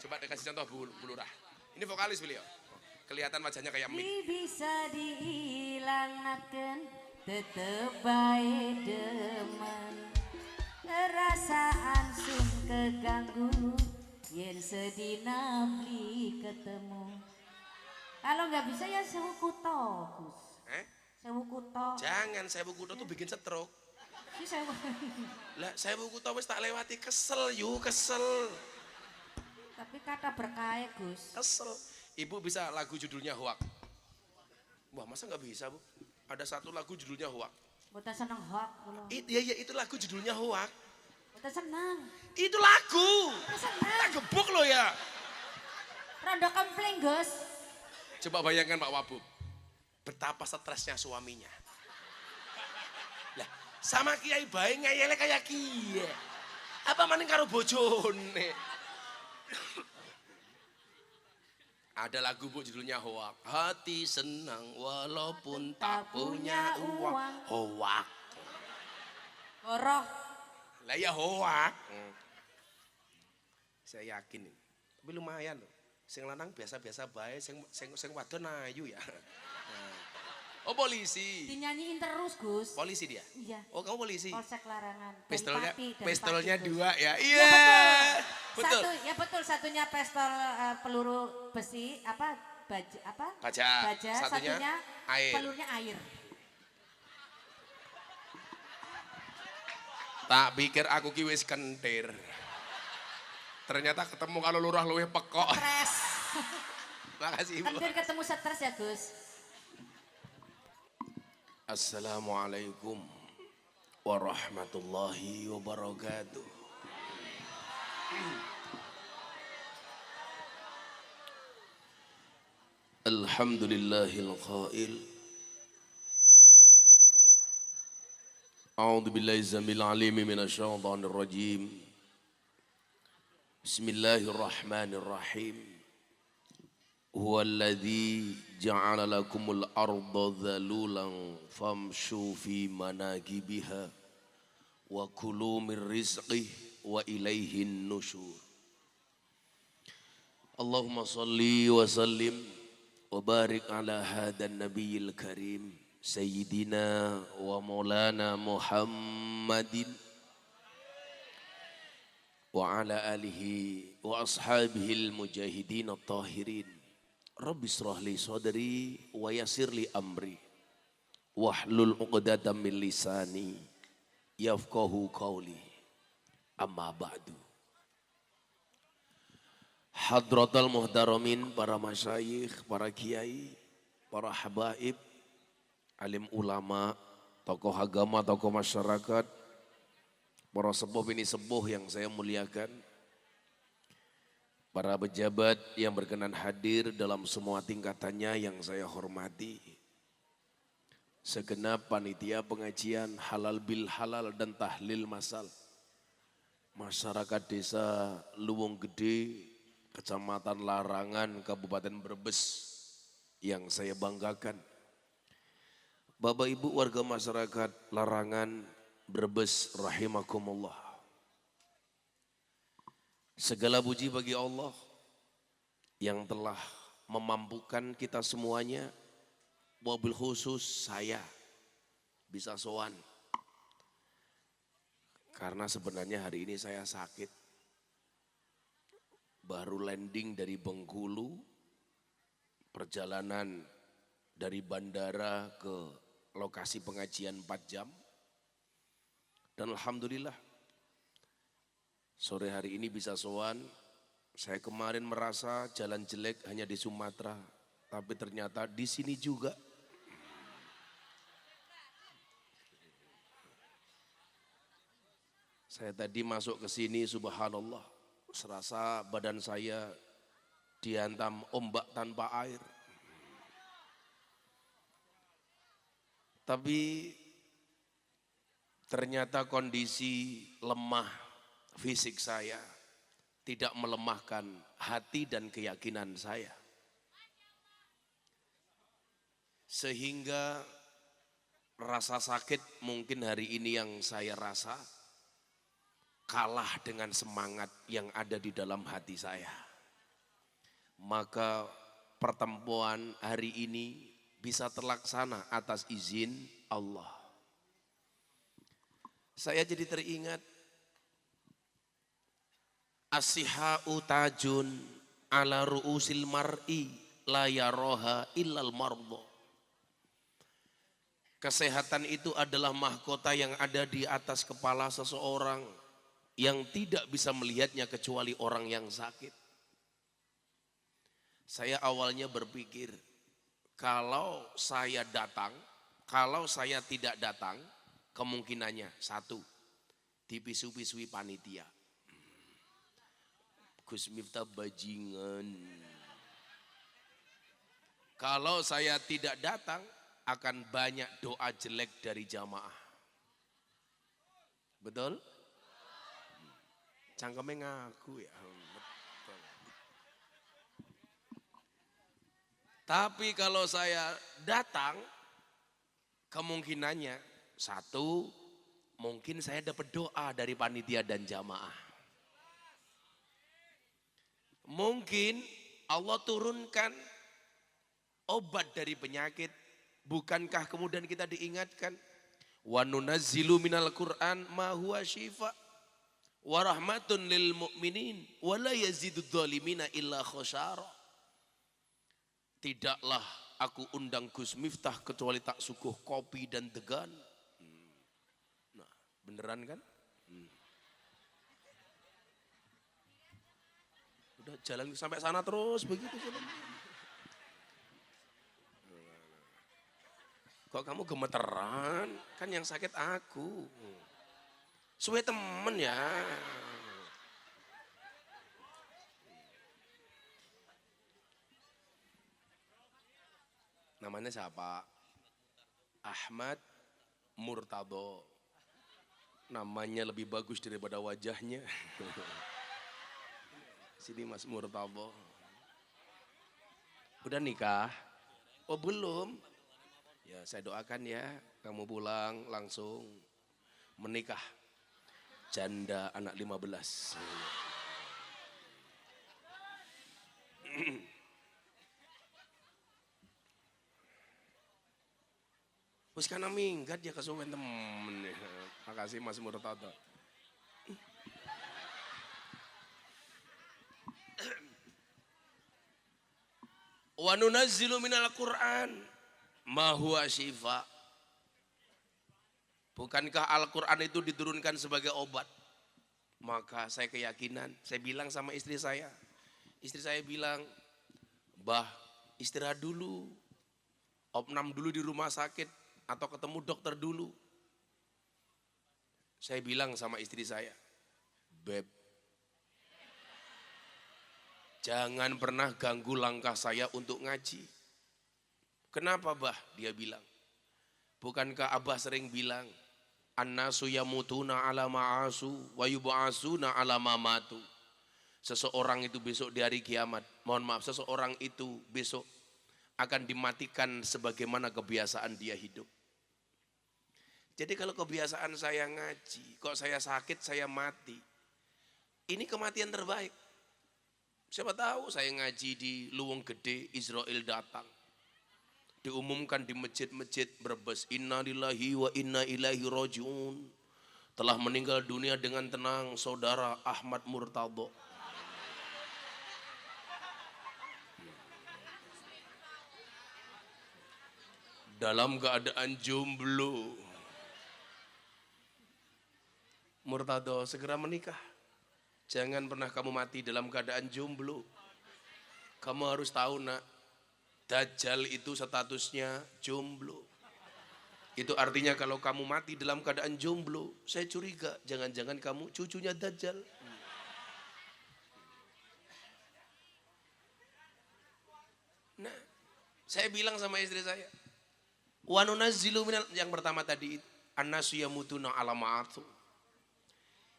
Coba dikasih contoh Bu Lurah. Ini vokalis beliau. Kelihatan wajahnya kayak mie. Bisa diilangkan tetep bae demen. Perasaan sun keganggu yen sedina beli ketemu. Kalau nggak bisa ya sewu kuto, Gus. Sewu kuto. Jangan Sewu Kuto tuh bikin stroke. Si sewu. Lah Sewu Kuto wis tak lewati kesel kesel. Tapi kata berkah Gus. Kesel. Ibu bisa lagu judulnya Hoak. Wah masa nggak bisa Bu? Ada satu lagu judulnya Hoak. Boten seneng hoak kula. Iya itu lagu judulnya Hoak. Boten seneng. Itu lagu. Boten seneng. Tak gebuk loh ya. Rondo kempling Gus. Coba bayangkan Pak Wabub. Betapa stresnya suaminya. Lah sama Kiai bae ngeyele kayak kiye. Apa maning karo bojone? Ada lagu Bu judulnya Hoak. Hati senang walaupun tak punya uang. Hoak. Goroh. Lah ya hoak. Saya yakin ini. Tapi lumayan loh. Sing lanang biasa-biasa bae, sing wadon ayu ya. Oh polisi. Dinyanyiin terus Gus. Polisi dia? Iya. Oh kamu polisi? Polsek Larangan. Pistolnya Pati, dua ya? Iya Iya. betul. Betul. Satunya pistol peluru besi baja. Satunya air. pelurnya air. Tak pikir aku ki wis kentir. Ternyata ketemu kalau lurah luwih pekok. Stres. Makasih Ibu. Hampir ketemu stres ya Gus. Assalamualaikum warahmatullahi wabarakatuh. Alhamdulillahil qail. A'udzu billahi zamil alim minasyaitonir rajim. Bismillahirrahmanirrahim. Huwallazi ja'ala lakumul arda dhalulan famshu fi manakibiha wa kulu min rizqih wa ilaihin nusyur. Allahumma salli wa sallim wa barik ala hadan nabiyil karim sayyidina wa maulana Muhammadin wa ala alihi wa ashabihil mujahidin at-tahirin. Rabbi shrah li sadri wa yassir li amri wahlul 'uqdatam min lisani yafqahu qawli. Amma ba'du. Hadratal muhtaramin, para masyayikh, para kiai, para habaib, alim ulama, tokoh agama, tokoh masyarakat, para sepuh ini sepuh yang saya muliakan, para pejabat yang berkenan hadir dalam semua tingkatannya yang saya hormati, segenap panitia pengajian halal bil halal dan tahlil masal, masyarakat desa Luwung Gede, Kecamatan Larangan, Kabupaten Brebes yang saya banggakan, Bapak Ibu warga masyarakat Larangan, Brebes rahimakumullah. Segala puji bagi Allah yang telah memampukan kita semuanya, wabil khusus saya bisa sowan. Karena sebenarnya hari ini saya sakit. Baru landing dari Bengkulu, perjalanan dari bandara ke lokasi pengajian 4 jam. Dan alhamdulillah sore hari ini bisa sowan. Saya kemarin merasa jalan jelek hanya di Sumatera, tapi ternyata di sini juga. Saya tadi masuk ke sini, subhanallah, serasa badan saya dihantam ombak tanpa air. Tapi ternyata kondisi lemah fisik saya tidak melemahkan hati dan keyakinan saya. Sehingga rasa sakit mungkin hari ini yang saya rasa kalah dengan semangat yang ada di dalam hati saya. maka pertemuan hari ini bisa terlaksana atas izin Allah. Saya jadi teringat as-sihha'u tajun ala ru'usil mar'i la yaroha illal mardha. Kesehatan itu adalah mahkota yang ada di atas kepala seseorang yang tidak bisa melihatnya kecuali orang yang sakit. Saya awalnya berpikir, kalau saya datang, kalau saya tidak datang, kemungkinannya satu, dipisu-pisui panitia. Gus Miftah bajingan. Kalau saya tidak datang, akan banyak doa jelek dari jamaah. Betul? Cangkemnya ngaku ya. Betul. Tapi kalau saya datang, kemungkinannya satu, mungkin saya dapat doa dari panitia dan jamaah. Mungkin Allah turunkan obat dari penyakit. Bukankah kemudian kita diingatkan, wa nunazzilu minal Qur'an ma huwa syifa wa rahmatun lil mu'minin wa la yazidud dhalimina illa khosara. Tidaklah aku undang Gus Miftah kecuali tak suguh kopi dan degan. Nah, beneran kan? Udah jalan sampai sana terus begitu jalan. Kok kamu gemeteran? Kan yang sakit aku. Suwe temen ya. Namanya siapa? Ahmad Murtado. Namanya lebih bagus daripada wajahnya. Sini Mas Murtado. Udah nikah? Oh belum? Ya saya doakan ya, kamu pulang langsung menikah. Janda anak 15. Wis kana minggat ya kesuwen temen. Makasih Mas Murtado. Wa nunazzilu minal Qur'an ma huwa syifa. Bukankah Al-Quran itu diturunkan sebagai obat? Maka saya keyakinan, saya bilang sama istri saya. Istri saya bilang, "Bah, istirahat dulu. Opnam dulu di rumah sakit atau ketemu dokter dulu." Saya bilang sama istri saya, "Beb, jangan pernah ganggu langkah saya untuk ngaji." Kenapa bah? Dia bilang. Bukankah Abah sering bilang, annasu yamutuna ala ma'asu wa yub'asuna ala mamatu. Seseorang itu besok di hari kiamat, mohon maaf, seseorang itu besok akan dimatikan sebagaimana kebiasaan dia hidup. Jadi kalau kebiasaan saya ngaji, kok saya sakit, saya mati. Ini kematian terbaik. Siapa tahu saya ngaji di Luwung Gede, Israel datang. Diumumkan di masjid-masjid Brebes, inna lillahi wa inna ilaihi rajiun. Telah meninggal dunia dengan tenang saudara Ahmad Murtado. Dalam keadaan jomblo. Murtado segera menikah. Jangan pernah kamu mati dalam keadaan jomblo. Kamu harus tahu nak, Dajjal itu statusnya jomblo. Itu artinya kalau kamu mati dalam keadaan jomblo, saya curiga jangan-jangan kamu cucunya Dajjal. Nah, saya bilang sama istri saya, wa nunazzilu minal, yang pertama tadi annasu yamutuna ala ma'atu.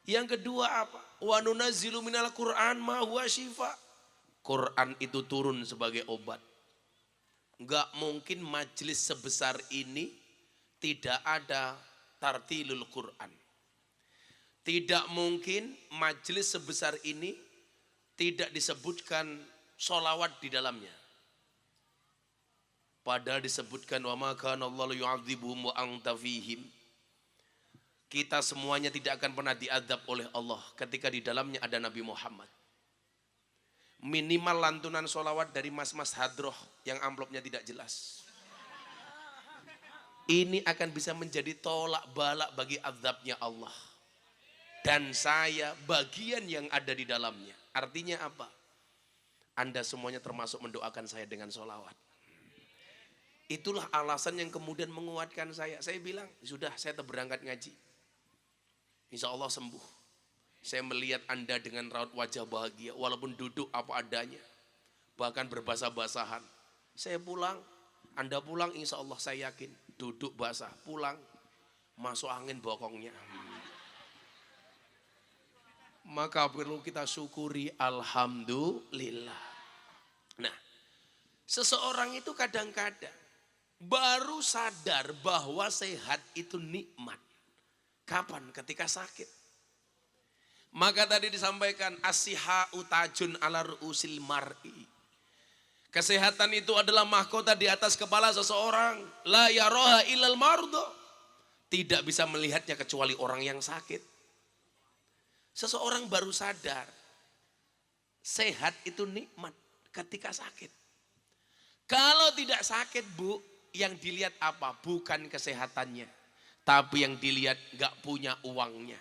Yang kedua apa? Wa nunazzilu minal Qur'an ma huwa syifa. Quran itu turun sebagai obat. Enggak mungkin majelis sebesar ini tidak ada tartilul Quran. Tidak mungkin majelis sebesar ini tidak disebutkan sholawat di dalamnya. Padahal disebutkan wa ma kana Allahu yu'adzibuhum wa anta fihim. Kita semuanya tidak akan pernah diazab oleh Allah ketika di dalamnya ada Nabi Muhammad. Minimal lantunan sholawat dari mas-mas hadroh yang amplopnya tidak jelas. Ini akan bisa menjadi tolak balak bagi azabnya Allah. Dan saya bagian yang ada di dalamnya. Artinya apa? Anda semuanya termasuk mendoakan saya dengan sholawat. Itulah alasan yang kemudian menguatkan saya. Saya bilang, sudah saya berangkat ngaji. Insya Allah sembuh. Saya melihat Anda dengan raut wajah bahagia. Walaupun duduk apa adanya. Bahkan berbasah-basahan. Saya pulang. Anda pulang insya Allah saya yakin. Duduk basah. Pulang. Masuk angin bokongnya. Maka perlu kita syukuri alhamdulillah. Nah, seseorang itu kadang-kadang baru sadar bahwa sehat itu nikmat. Kapan? Ketika sakit. Maka tadi disampaikan as-sihhatu tajun ala ru'usil mar'i. Kesehatan itu adalah mahkota di atas kepala seseorang. La yaraha illal mardo. Tidak bisa melihatnya kecuali orang yang sakit. Seseorang baru sadar sehat itu nikmat ketika sakit. Kalau tidak sakit, Bu, yang dilihat apa? Bukan kesehatannya. Tapi yang dilihat gak punya uangnya.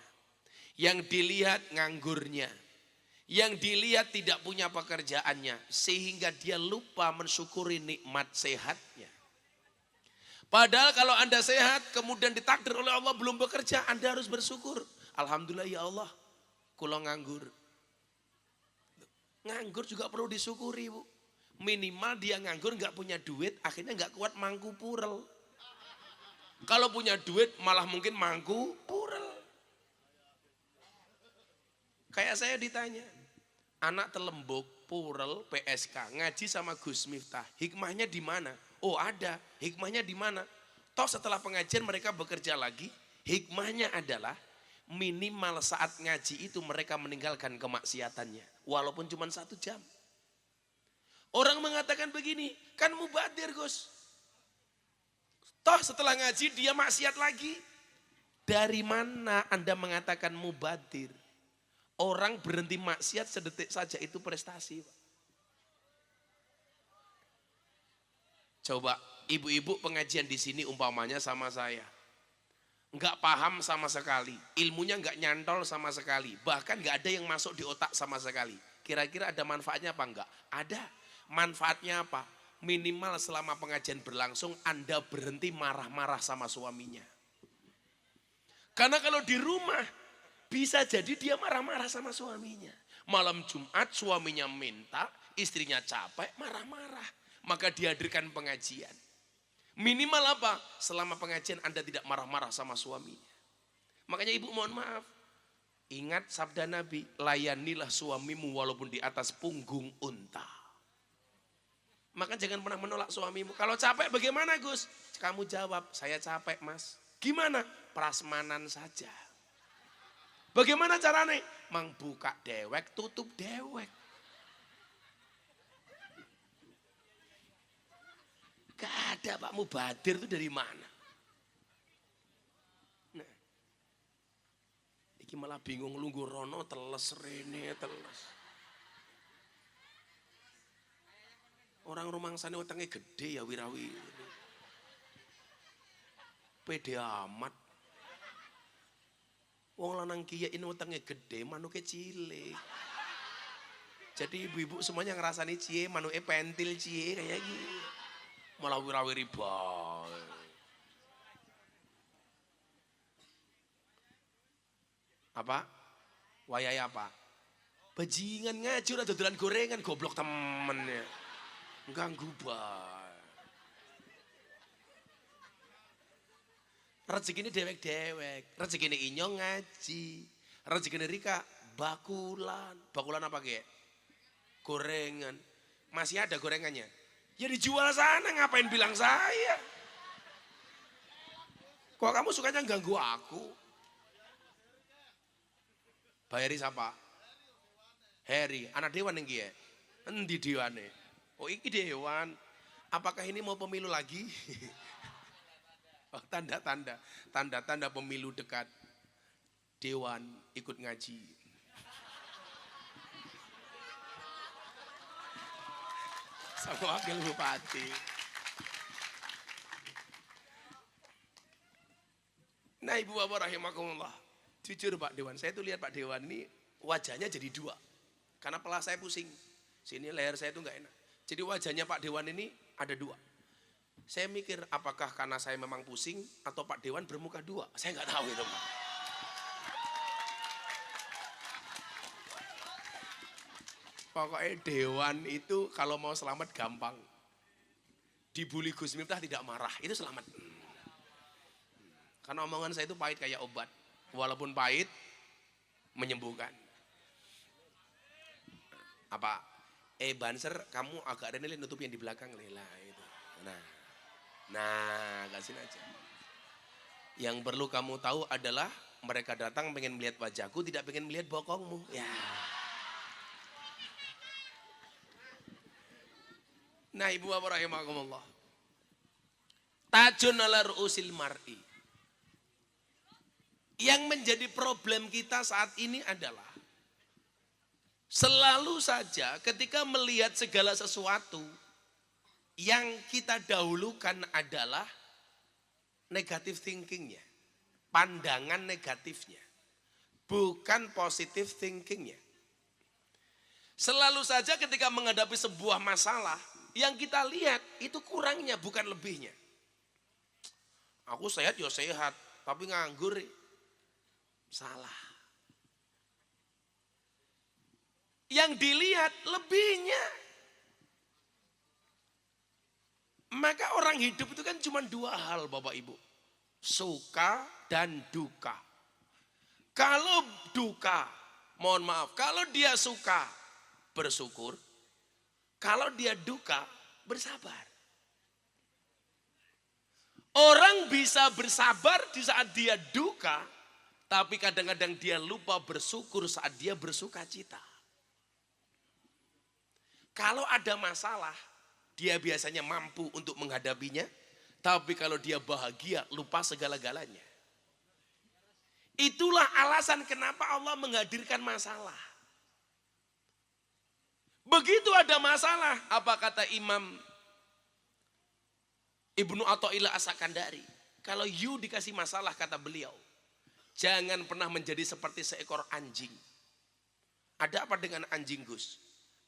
Yang dilihat nganggurnya. Yang dilihat tidak punya pekerjaannya. Sehingga dia lupa mensyukuri nikmat sehatnya. Padahal kalau Anda sehat, kemudian ditakdir oleh Allah belum bekerja, Anda harus bersyukur. Alhamdulillah ya Allah, kula nganggur. Nganggur juga perlu disyukuri, Bu. Minimal dia nganggur gak punya duit, akhirnya gak kuat mangku purel. Kalau punya duit malah mungkin mangku purel. Kayak saya ditanya, anak telembuk, purel, PSK, ngaji sama Gus Miftah, hikmahnya di mana? Oh ada, hikmahnya di mana? Toh setelah pengajian mereka bekerja lagi, hikmahnya adalah minimal saat ngaji itu mereka meninggalkan kemaksiatannya. Walaupun cuma 1 jam. Orang mengatakan begini, kan mubadir Gus. Toh setelah ngaji dia maksiat lagi. Dari mana Anda mengatakan mubadir? Orang berhenti maksiat sedetik saja itu prestasi, Pak. Coba ibu-ibu pengajian di sini umpamanya sama saya. Enggak paham sama sekali. Ilmunya enggak nyantol sama sekali. Bahkan enggak ada yang masuk di otak sama sekali. Kira-kira ada manfaatnya apa enggak? Ada. Manfaatnya apa? Minimal selama pengajian berlangsung Anda berhenti marah-marah sama suaminya. Karena kalau di rumah bisa jadi dia marah-marah sama suaminya. Malam Jumat suaminya minta, istrinya capek, marah-marah. Maka dihadirkan pengajian. Minimal apa? Selama pengajian Anda tidak marah-marah sama suaminya. Makanya ibu mohon maaf. Ingat sabda Nabi, layanilah suamimu walaupun di atas punggung unta. Maka jangan pernah menolak suamimu. Kalau capek bagaimana Gus? Kamu jawab, saya capek Mas. Gimana? Prasmanan saja. Bagaimana caranya? Mang buka dewek, tutup dewek. Gak ada Pak mubadir itu dari mana? Nah, iki malah bingung lungguh rono teles rene teles. Orang rumangsane wetenge gede ya wirawi. Pede amat. Wong lanang kiye ini wetenge gede, manuke cilik. Jadi ibu-ibu semuanya ngerasani cie, manuke pentil cie kayak gitu. Malah wirawi riba. Apa? Wayai apa? Bajingan ngaji ora dodolan gorengan goblok temennya. Ganggu bae. Rezeki ini dewek-dewek, rezeki ini inyong ngaji, rezeki ini Rika bakulan apa ge? Gorengan, masih ada gorengannya? Ya dijual sana, ngapain bilang saya? Kok kamu sukanya ganggu aku? Bayari siapa? Heri, anak dewan yang gie. Endi dewane? Oh iki dewan. Apakah ini mau pemilu lagi? Oh, tanda-tanda. Tanda-tanda pemilu dekat. Dewan ikut ngaji. Sama wakil bupati. Nah ibu bapak rahimakumullah. Jujur Pak Dewan, saya tuh lihat Pak Dewan ini wajahnya jadi dua. Karena kepala saya pusing. Sini leher saya tuh nggak enak. Jadi wajahnya Pak Dewan ini ada dua. Saya mikir apakah karena saya memang pusing atau Pak Dewan bermuka dua. Saya nggak tahu itu Pak. Pokoknya Dewan itu kalau mau selamat gampang. Dibully Gus Miftah tidak marah, itu selamat. Karena omongan saya itu pahit kayak obat. Walaupun pahit, menyembuhkan. Apa? Banser, kamu agak ada nih nutup yang di belakang. Lah itu. Nah, kasih aja. Yang perlu kamu tahu adalah mereka datang pengen melihat wajahku, tidak pengen melihat bokongmu. Ya. Nah, ibu bapak rahimakumullah. Tajun ala ru'usil mar'i. Yang menjadi problem kita saat ini adalah selalu saja ketika melihat segala sesuatu yang kita dahulukan adalah negative thinkingnya, pandangan negatifnya, bukan positive thinkingnya. Selalu saja ketika menghadapi sebuah masalah, yang kita lihat itu kurangnya bukan lebihnya. Aku sehat ya sehat, tapi nganggur. Salah. Yang dilihat lebihnya. Maka orang hidup itu kan cuma dua hal Bapak Ibu. Suka dan duka. Kalau duka, mohon maaf, kalau dia suka bersyukur. Kalau dia duka bersabar. Orang bisa bersabar di saat dia duka, tapi kadang-kadang dia lupa bersyukur saat dia bersuka cita. Kalau ada masalah, dia biasanya mampu untuk menghadapinya, tapi kalau dia bahagia, lupa segala-galanya. Itulah alasan kenapa Allah menghadirkan masalah. Begitu ada masalah, apa kata Imam Ibnu Athaillah As-Sakandari? Kalau you dikasih masalah, kata beliau, jangan pernah menjadi seperti seekor anjing. Ada apa dengan anjing Gus?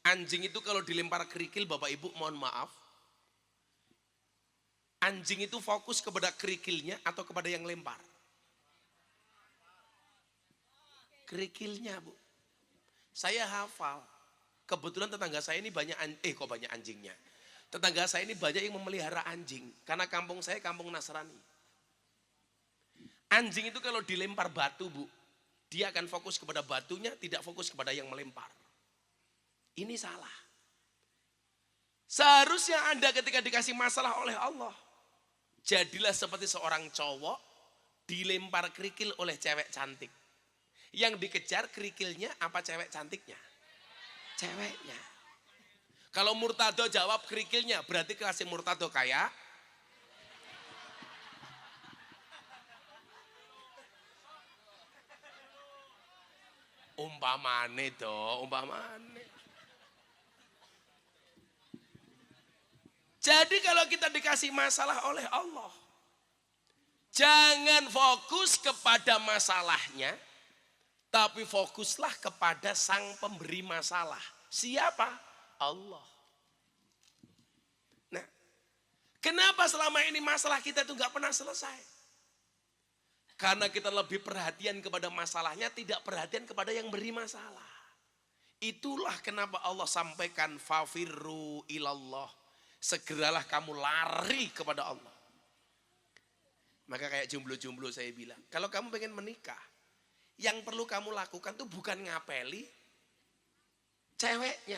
Anjing itu kalau dilempar kerikil, Bapak Ibu mohon maaf, anjing itu fokus kepada kerikilnya atau kepada yang lempar? Kerikilnya Bu. Saya hafal. Kebetulan tetangga saya ini banyak anjingnya. Tetangga saya ini banyak yang memelihara anjing. Karena kampung saya kampung Nasrani. Anjing itu kalau dilempar batu Bu, dia akan fokus kepada batunya, tidak fokus kepada yang melempar. Ini salah. Seharusnya Anda ketika dikasih masalah oleh Allah, jadilah seperti seorang cowok dilempar kerikil oleh cewek cantik. Yang dikejar kerikilnya apa cewek cantiknya? Ceweknya. Kalau Murtado jawab kerikilnya, berarti kasih Murtado kayak umpamane toh, umpamane. Jadi kalau kita dikasih masalah oleh Allah, jangan fokus kepada masalahnya, tapi fokuslah kepada sang pemberi masalah. Siapa? Allah. Nah, kenapa selama ini masalah kita itu gak pernah selesai? Karena kita lebih perhatian kepada masalahnya, tidak perhatian kepada yang beri masalah. Itulah kenapa Allah sampaikan fafirru ilallah. Segeralah kamu lari kepada Allah. Maka kayak jomblo-jomblo saya bilang, kalau kamu pengen menikah, yang perlu kamu lakukan tuh bukan ngapeli ceweknya.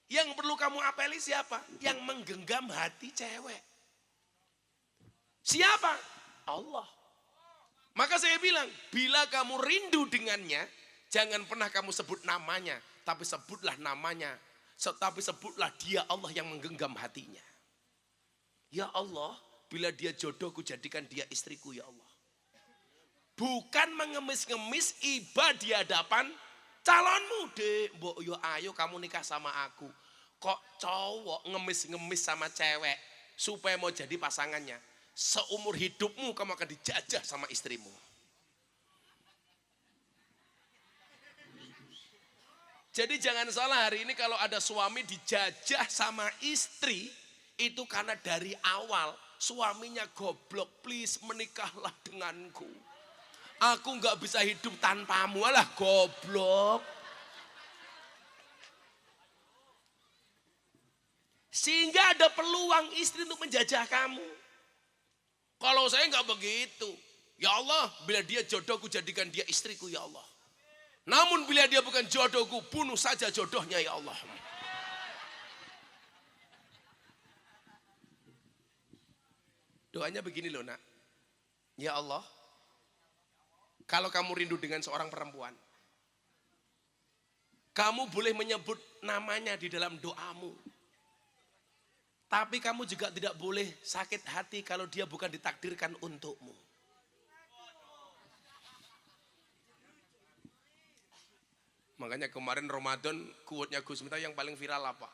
Yang perlu kamu apeli siapa? Yang menggenggam hati cewek. Siapa? Allah. Maka saya bilang, bila kamu rindu dengannya, jangan pernah kamu sebut namanya, tapi sebutlah namanya Tapi sebutlah dia Allah yang menggenggam hatinya. Ya Allah, bila dia jodohku jadikan dia istriku ya Allah. Bukan mengemis-ngemis iba di hadapan calonmu. Dek, mbok yo ayo kamu nikah sama aku. Kok cowok ngemis-ngemis sama cewek supaya mau jadi pasangannya. Seumur hidupmu kamu akan dijajah sama istrimu. Jadi jangan salah, hari ini kalau ada suami dijajah sama istri, itu karena dari awal suaminya goblok. Please menikahlah denganku. Aku nggak bisa hidup tanpamu, alah goblok. Sehingga ada peluang istri untuk menjajah kamu. Kalau saya nggak begitu, ya Allah, bila dia jodohku jadikan dia istriku ya Allah. Namun bila dia bukan jodohku, bunuh saja jodohnya ya Allah. Doanya begini loh nak. Ya Allah, kalau kamu rindu dengan seorang perempuan, kamu boleh menyebut namanya di dalam doamu. Tapi kamu juga tidak boleh sakit hati kalau dia bukan ditakdirkan untukmu. Makanya kemarin Ramadan quote-nya Gus Miftah yang paling viral apa?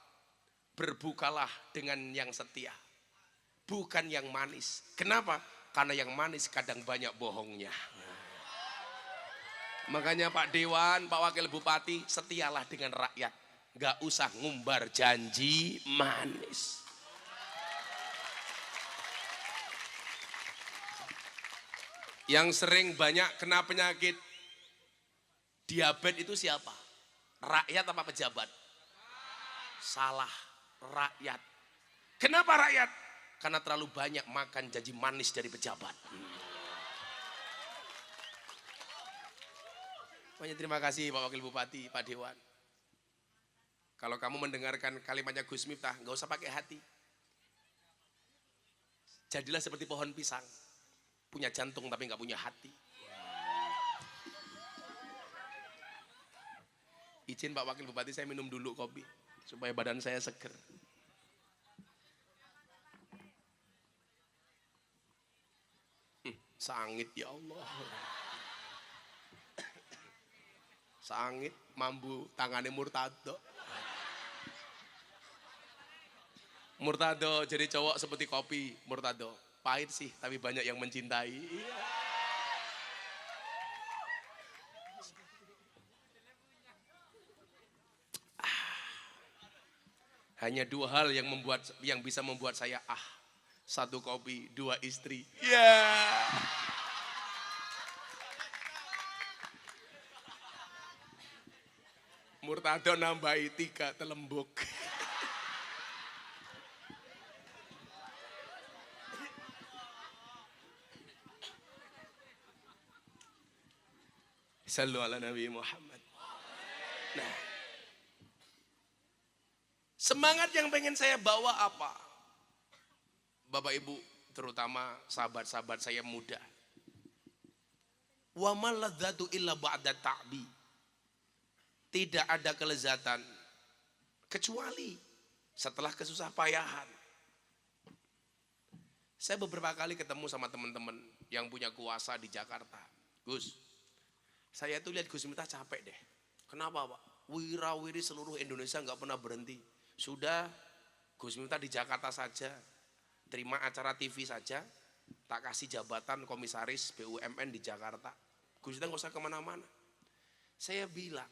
Berbukalah dengan yang setia, bukan yang manis. Kenapa? Karena yang manis kadang banyak bohongnya. Makanya Pak Dewan, Pak Wakil Bupati, setialah dengan rakyat. Gak usah ngumbar janji manis. Yang sering banyak kena penyakit diabetes itu siapa? Rakyat apa pejabat? Salah, rakyat. Kenapa rakyat? Karena terlalu banyak makan janji manis dari pejabat. Banyak terima kasih Pak Wakil Bupati, Pak Dewan. Kalau kamu mendengarkan kalimatnya Gus Miftah, nggak usah pakai hati. Jadilah seperti pohon pisang, punya jantung tapi nggak punya hati. Izin Pak Wakil Bupati, saya minum dulu kopi supaya badan saya seger. Sangit ya Allah. Sangit mambu tangannya Murtado. Murtado jadi cowok seperti kopi. Murtado pahit sih tapi banyak yang mencintai. Hanya dua hal yang bisa membuat saya satu kopi, dua istri. Ya. Murtado nambahi 3 telembuk. Sallu ala Nabi Muhammad. Nah, semangat yang pengen saya bawa apa? Bapak Ibu, terutama sahabat-sahabat saya muda. Wa ma ladzatu illa ba'da ta'bi. Tidak ada kelezatan kecuali setelah kesusah payahan. Saya beberapa kali ketemu sama teman-teman yang punya kuasa di Jakarta. Gus, saya tuh lihat Gus Miftah capek deh. Kenapa Pak? Wirawiri seluruh Indonesia nggak pernah berhenti. Sudah Gus Miftah di Jakarta saja, terima acara TV saja, tak kasih jabatan komisaris BUMN di Jakarta. Gus Miftah nggak usah kemana-mana. Saya bilang,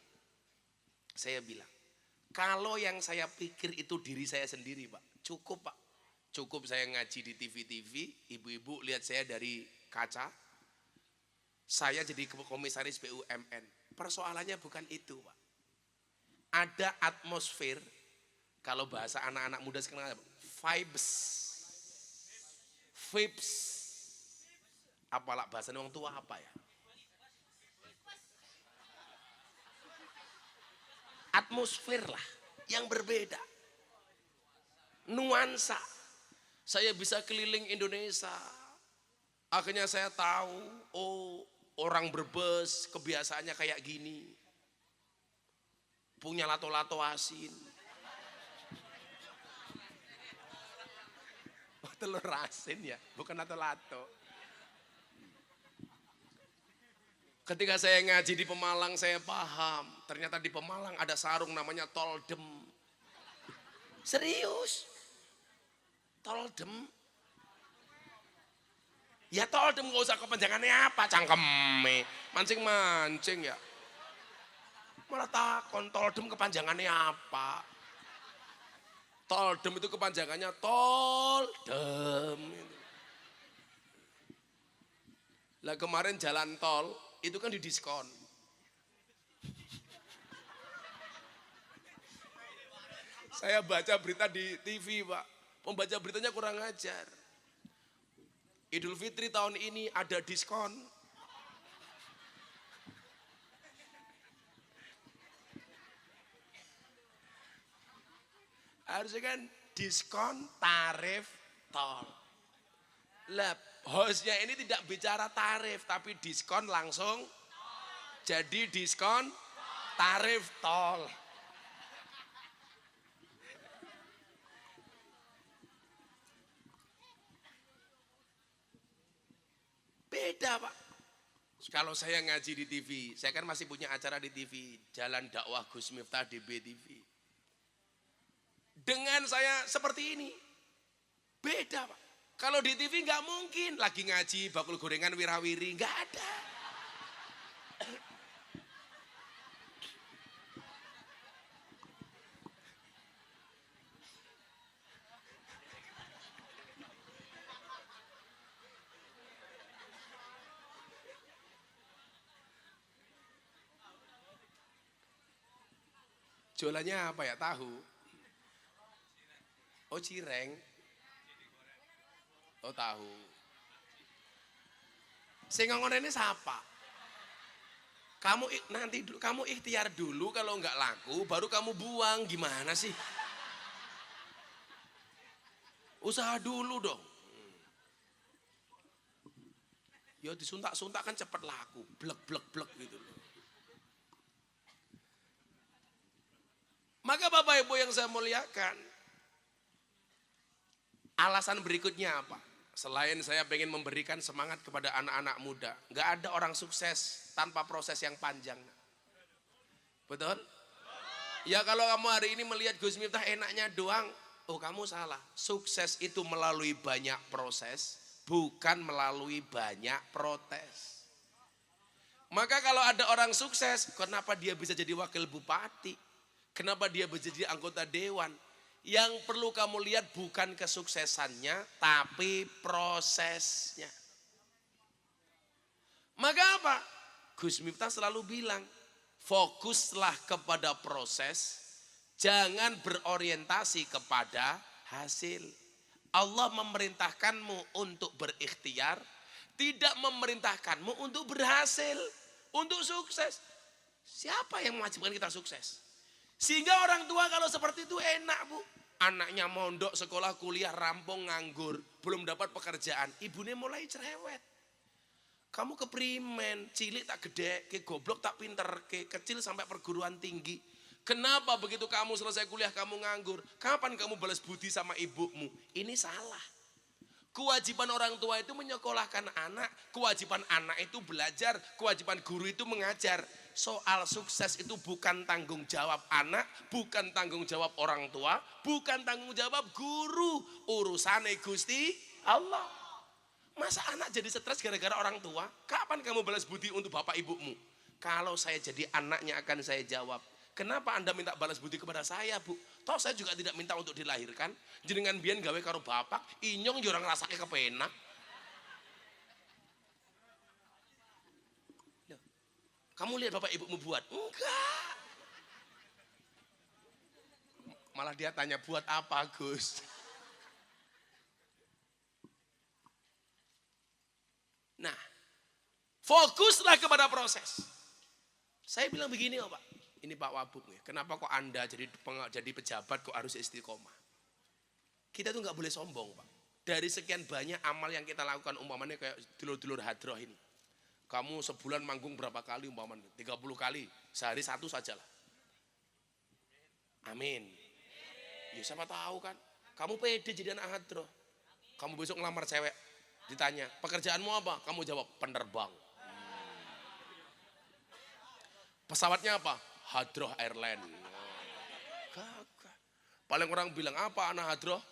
kalau yang saya pikir itu diri saya sendiri Pak, cukup Pak. Cukup saya ngaji di TV-TV, ibu-ibu lihat saya dari kaca, saya jadi komisaris BUMN. Persoalannya bukan itu Pak. Ada atmosfer, kalau bahasa anak-anak muda sekarang, vibes. Apalah bahasa orang tua apa ya? Atmosfer lah yang berbeda, nuansa. Saya bisa keliling Indonesia, akhirnya saya tahu, oh orang Brebes kebiasaannya kayak gini, punya lato-lato asin, telur asin ya, bukan lato-lato. Ketika saya ngaji di Pemalang saya paham, ternyata di Pemalang ada sarung namanya toldem. Serius? Toldem? Ya toldem gak usah kepanjangannya apa, cangkeme, mancing-mancing ya. Malah takon toldem kepanjangannya apa. Toldem itu kepanjangannya toldem. Lah kemarin jalan tol itu kan didiskon. Saya baca berita di TV Pak, pembaca beritanya kurang ajar. Idul Fitri tahun ini ada diskon. Harusnya kan diskon tarif tol. Lah, hostnya ini tidak bicara tarif, tapi diskon langsung. Jadi diskon tarif tol. Beda Pak. Kalau saya ngaji di TV, saya kan masih punya acara di TV, Jalan Dakwah Gus Miftah di BTV. Dengan saya seperti ini, beda Pak. Kalau di TV nggak mungkin, lagi ngaji bakul gorengan wirawiri, nggak ada. Jualannya apa ya? Tahu. Oh cireng. Oh tahu. Sing ngomong ini siapa? Kamu nanti kamu ikhtiar dulu, kalau nggak laku baru kamu buang, gimana sih? Usaha dulu dong. Ya disuntak-suntak kan cepat laku, blek gitu loh. Maka Bapak Ibu yang saya muliakan, alasan berikutnya apa? Selain saya pengen memberikan semangat kepada anak-anak muda, nggak ada orang sukses tanpa proses yang panjang. Betul? Ya kalau kamu hari ini melihat Gus Miftah enaknya doang, oh kamu salah. Sukses itu melalui banyak proses, bukan melalui banyak protes. Maka kalau ada orang sukses, kenapa dia bisa jadi wakil bupati? Kenapa dia bisa jadi anggota dewan? Yang perlu kamu lihat bukan kesuksesannya, tapi prosesnya. Maka apa? Gus Miftah selalu bilang, fokuslah kepada proses, jangan berorientasi kepada hasil. Allah memerintahkanmu untuk berikhtiar, tidak memerintahkanmu untuk berhasil, untuk sukses. Siapa yang mewajibkan kita sukses? Sehingga orang tua kalau seperti itu enak Bu. Anaknya mondok, sekolah, kuliah, rampung, nganggur, belum dapat pekerjaan. Ibunya mulai cerewet. Kamu keprimen, cilik tak gede, ke goblok tak pinter, ke kecil sampai perguruan tinggi. Kenapa begitu kamu selesai kuliah kamu nganggur? Kapan kamu balas budi sama ibumu? Ini salah. Kewajiban orang tua itu menyekolahkan anak, kewajiban anak itu belajar, kewajiban guru itu mengajar. Soal sukses itu bukan tanggung jawab anak, bukan tanggung jawab orang tua, bukan tanggung jawab guru. Urusannya Gusti Allah. Masa anak jadi stres gara-gara orang tua? Kapan kamu balas budi untuk bapak ibumu? Kalau saya jadi anaknya akan saya jawab. Kenapa Anda minta balas budi kepada saya Bu? Toh saya juga tidak minta untuk dilahirkan. Jenengan biyen gawe karo bapak, inyong yo ora ngrasake kepenak. Kamu lihat bapak ibumu buat? Enggak. Malah dia tanya buat apa Gus? Nah, fokuslah kepada proses. Saya bilang begini Pak, ini Pak Wabuk nih, kenapa kok Anda jadi pejabat kok harus istiqomah? Kita tuh nggak boleh sombong Pak. Dari sekian banyak amal yang kita lakukan, umpamanya kayak dulur-dulur hadroh ini. Kamu sebulan manggung berapa kali umpamanya? 30 kali, sehari satu sajalah. Amin. Ya siapa tahu kan, kamu pede jadi anak hadroh. Kamu besok ngelamar cewek, ditanya, pekerjaanmu apa? Kamu jawab, penerbang. Pesawatnya apa? Hadroh Airline. Gagah. Paling orang bilang, apa anak Hadroh?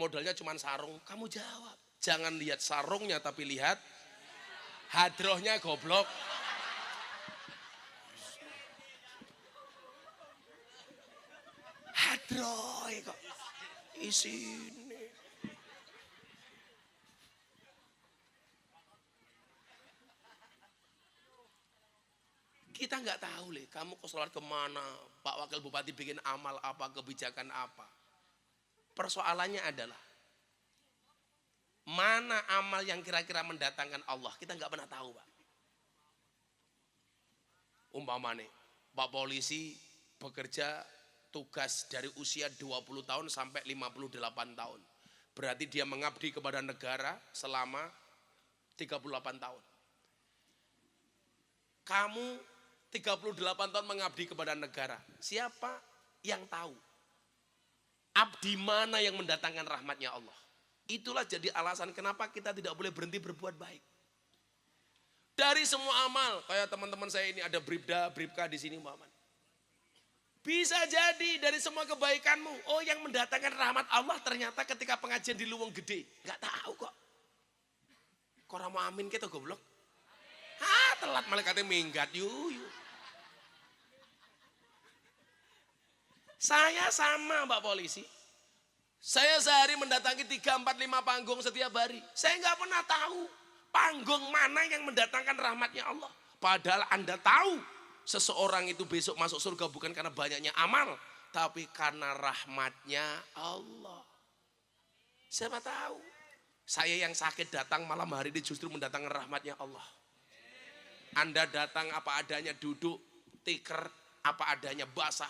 Modalnya cuma sarung. Kamu jawab, jangan lihat sarungnya tapi lihat hadrohnya goblok. Hadroh kok isine. Kita nggak tahu Le, kamu ke sholat kemana, Pak Wakil Bupati bikin amal apa, kebijakan apa. Persoalannya adalah mana amal yang kira-kira mendatangkan Allah, kita nggak pernah tahu Pak. Umpamane, Pak Polisi bekerja tugas dari usia 20 tahun sampai 58 tahun. Berarti dia mengabdi kepada negara selama 38 tahun. Kamu 38 tahun mengabdi kepada negara. Siapa yang tahu? Abdi mana yang mendatangkan rahmatnya Allah? Itulah jadi alasan kenapa kita tidak boleh berhenti berbuat baik. Dari semua amal, kayak teman-teman saya ini ada Bribda, Bribka di sini Muhammad. Bisa jadi dari semua kebaikanmu, oh yang mendatangkan rahmat Allah ternyata ketika pengajian di Luwung Gede. Gak tahu kok. Kok mau amin kita goblok? Telat malaikatnya minggat yuyu. Saya sama Pak Polisi. Saya sehari mendatangi 3, 4, 5 panggung setiap hari. Saya nggak pernah tahu panggung mana yang mendatangkan rahmatnya Allah. Padahal Anda tahu seseorang itu besok masuk surga bukan karena banyaknya amal, tapi karena rahmatnya Allah. Siapa tahu saya yang sakit datang malam hari ini justru mendatangkan rahmatnya Allah. Anda datang apa adanya, duduk tikar apa adanya, basah,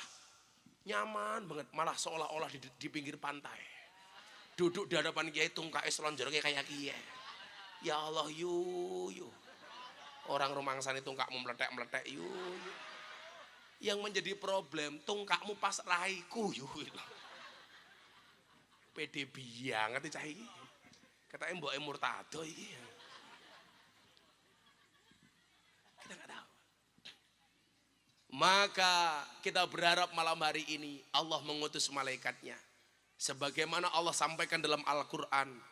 nyaman banget, malah seolah-olah di pinggir pantai. Duduk di hadapan kiai tungkae selonjornya kayak kiai. Ya Allah yu. Orang rumangsan itu tungkakmu meletek yu. Yang menjadi problem tungkakmu pas raiku yu. Pede banget cah iki. Katanya mbok murtado iki. Kita enggak tahu. Maka kita berharap malam hari ini Allah mengutus malaikatnya. Sebagaimana Allah sampaikan dalam Al-Quran.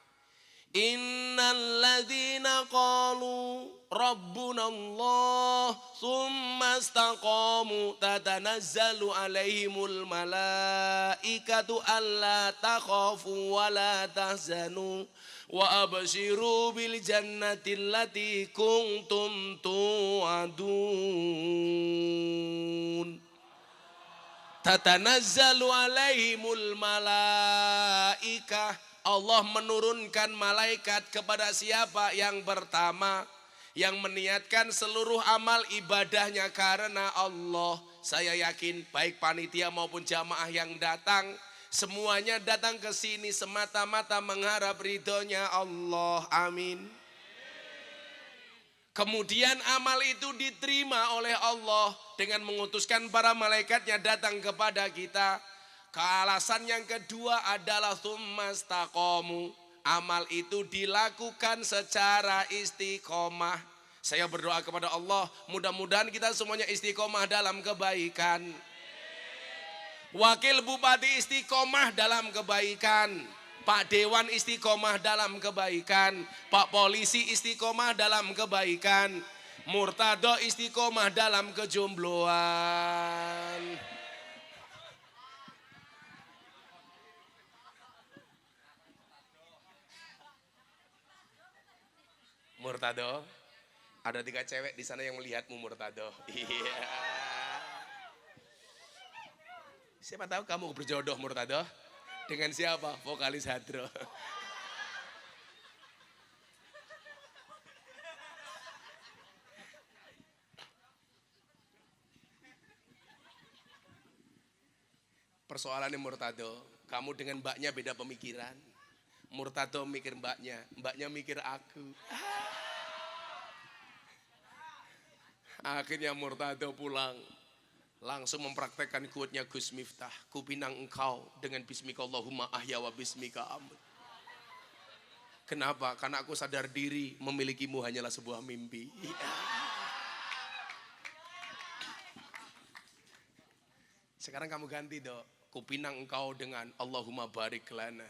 Innal ladzina qalu rabbuna Allah tsumma istaqamu tatanazzalu alaihimul malaikatu alla takhafu wa la tahzanu wa abshiru bil jannati allati kuntum tu'adun. Tatanazzalu alaihimul malaikah, Allah menurunkan malaikat kepada siapa? Yang pertama, yang meniatkan seluruh amal ibadahnya karena Allah. Saya yakin baik panitia maupun jamaah yang datang, semuanya datang ke sini semata-mata mengharap ridhonya Allah. Amin. Kemudian amal itu diterima oleh Allah dengan mengutuskan para malaikatnya datang kepada kita. Alasan yang kedua adalah tsumastaqamu. Amal itu dilakukan secara istiqomah. Saya berdoa kepada Allah, mudah-mudahan kita semuanya istiqomah dalam kebaikan. Wakil Bupati istiqomah dalam kebaikan. Pak Dewan istiqomah dalam kebaikan. Pak Polisi istiqomah dalam kebaikan. Murtado istiqomah dalam kejombloan. Murtado, ada 3 cewek di sana yang melihatmu Murtado. Iya. Siapa tahu kamu berjodoh Murtado. Dengan siapa? Vokalis Hadroh. Persoalannya Murtado, kamu dengan mbaknya beda pemikiran. Murtado mikir mbaknya mikir aku. Akhirnya Murtado pulang. Langsung mempraktekkan quote-nya Gus Miftah. Kupinang engkau dengan bismika Allahumma ahya wa bismika amut. Kenapa? Karena aku sadar diri memilikimu hanyalah sebuah mimpi. Sekarang kamu ganti dok. Kupinang engkau dengan Allahumma barik lana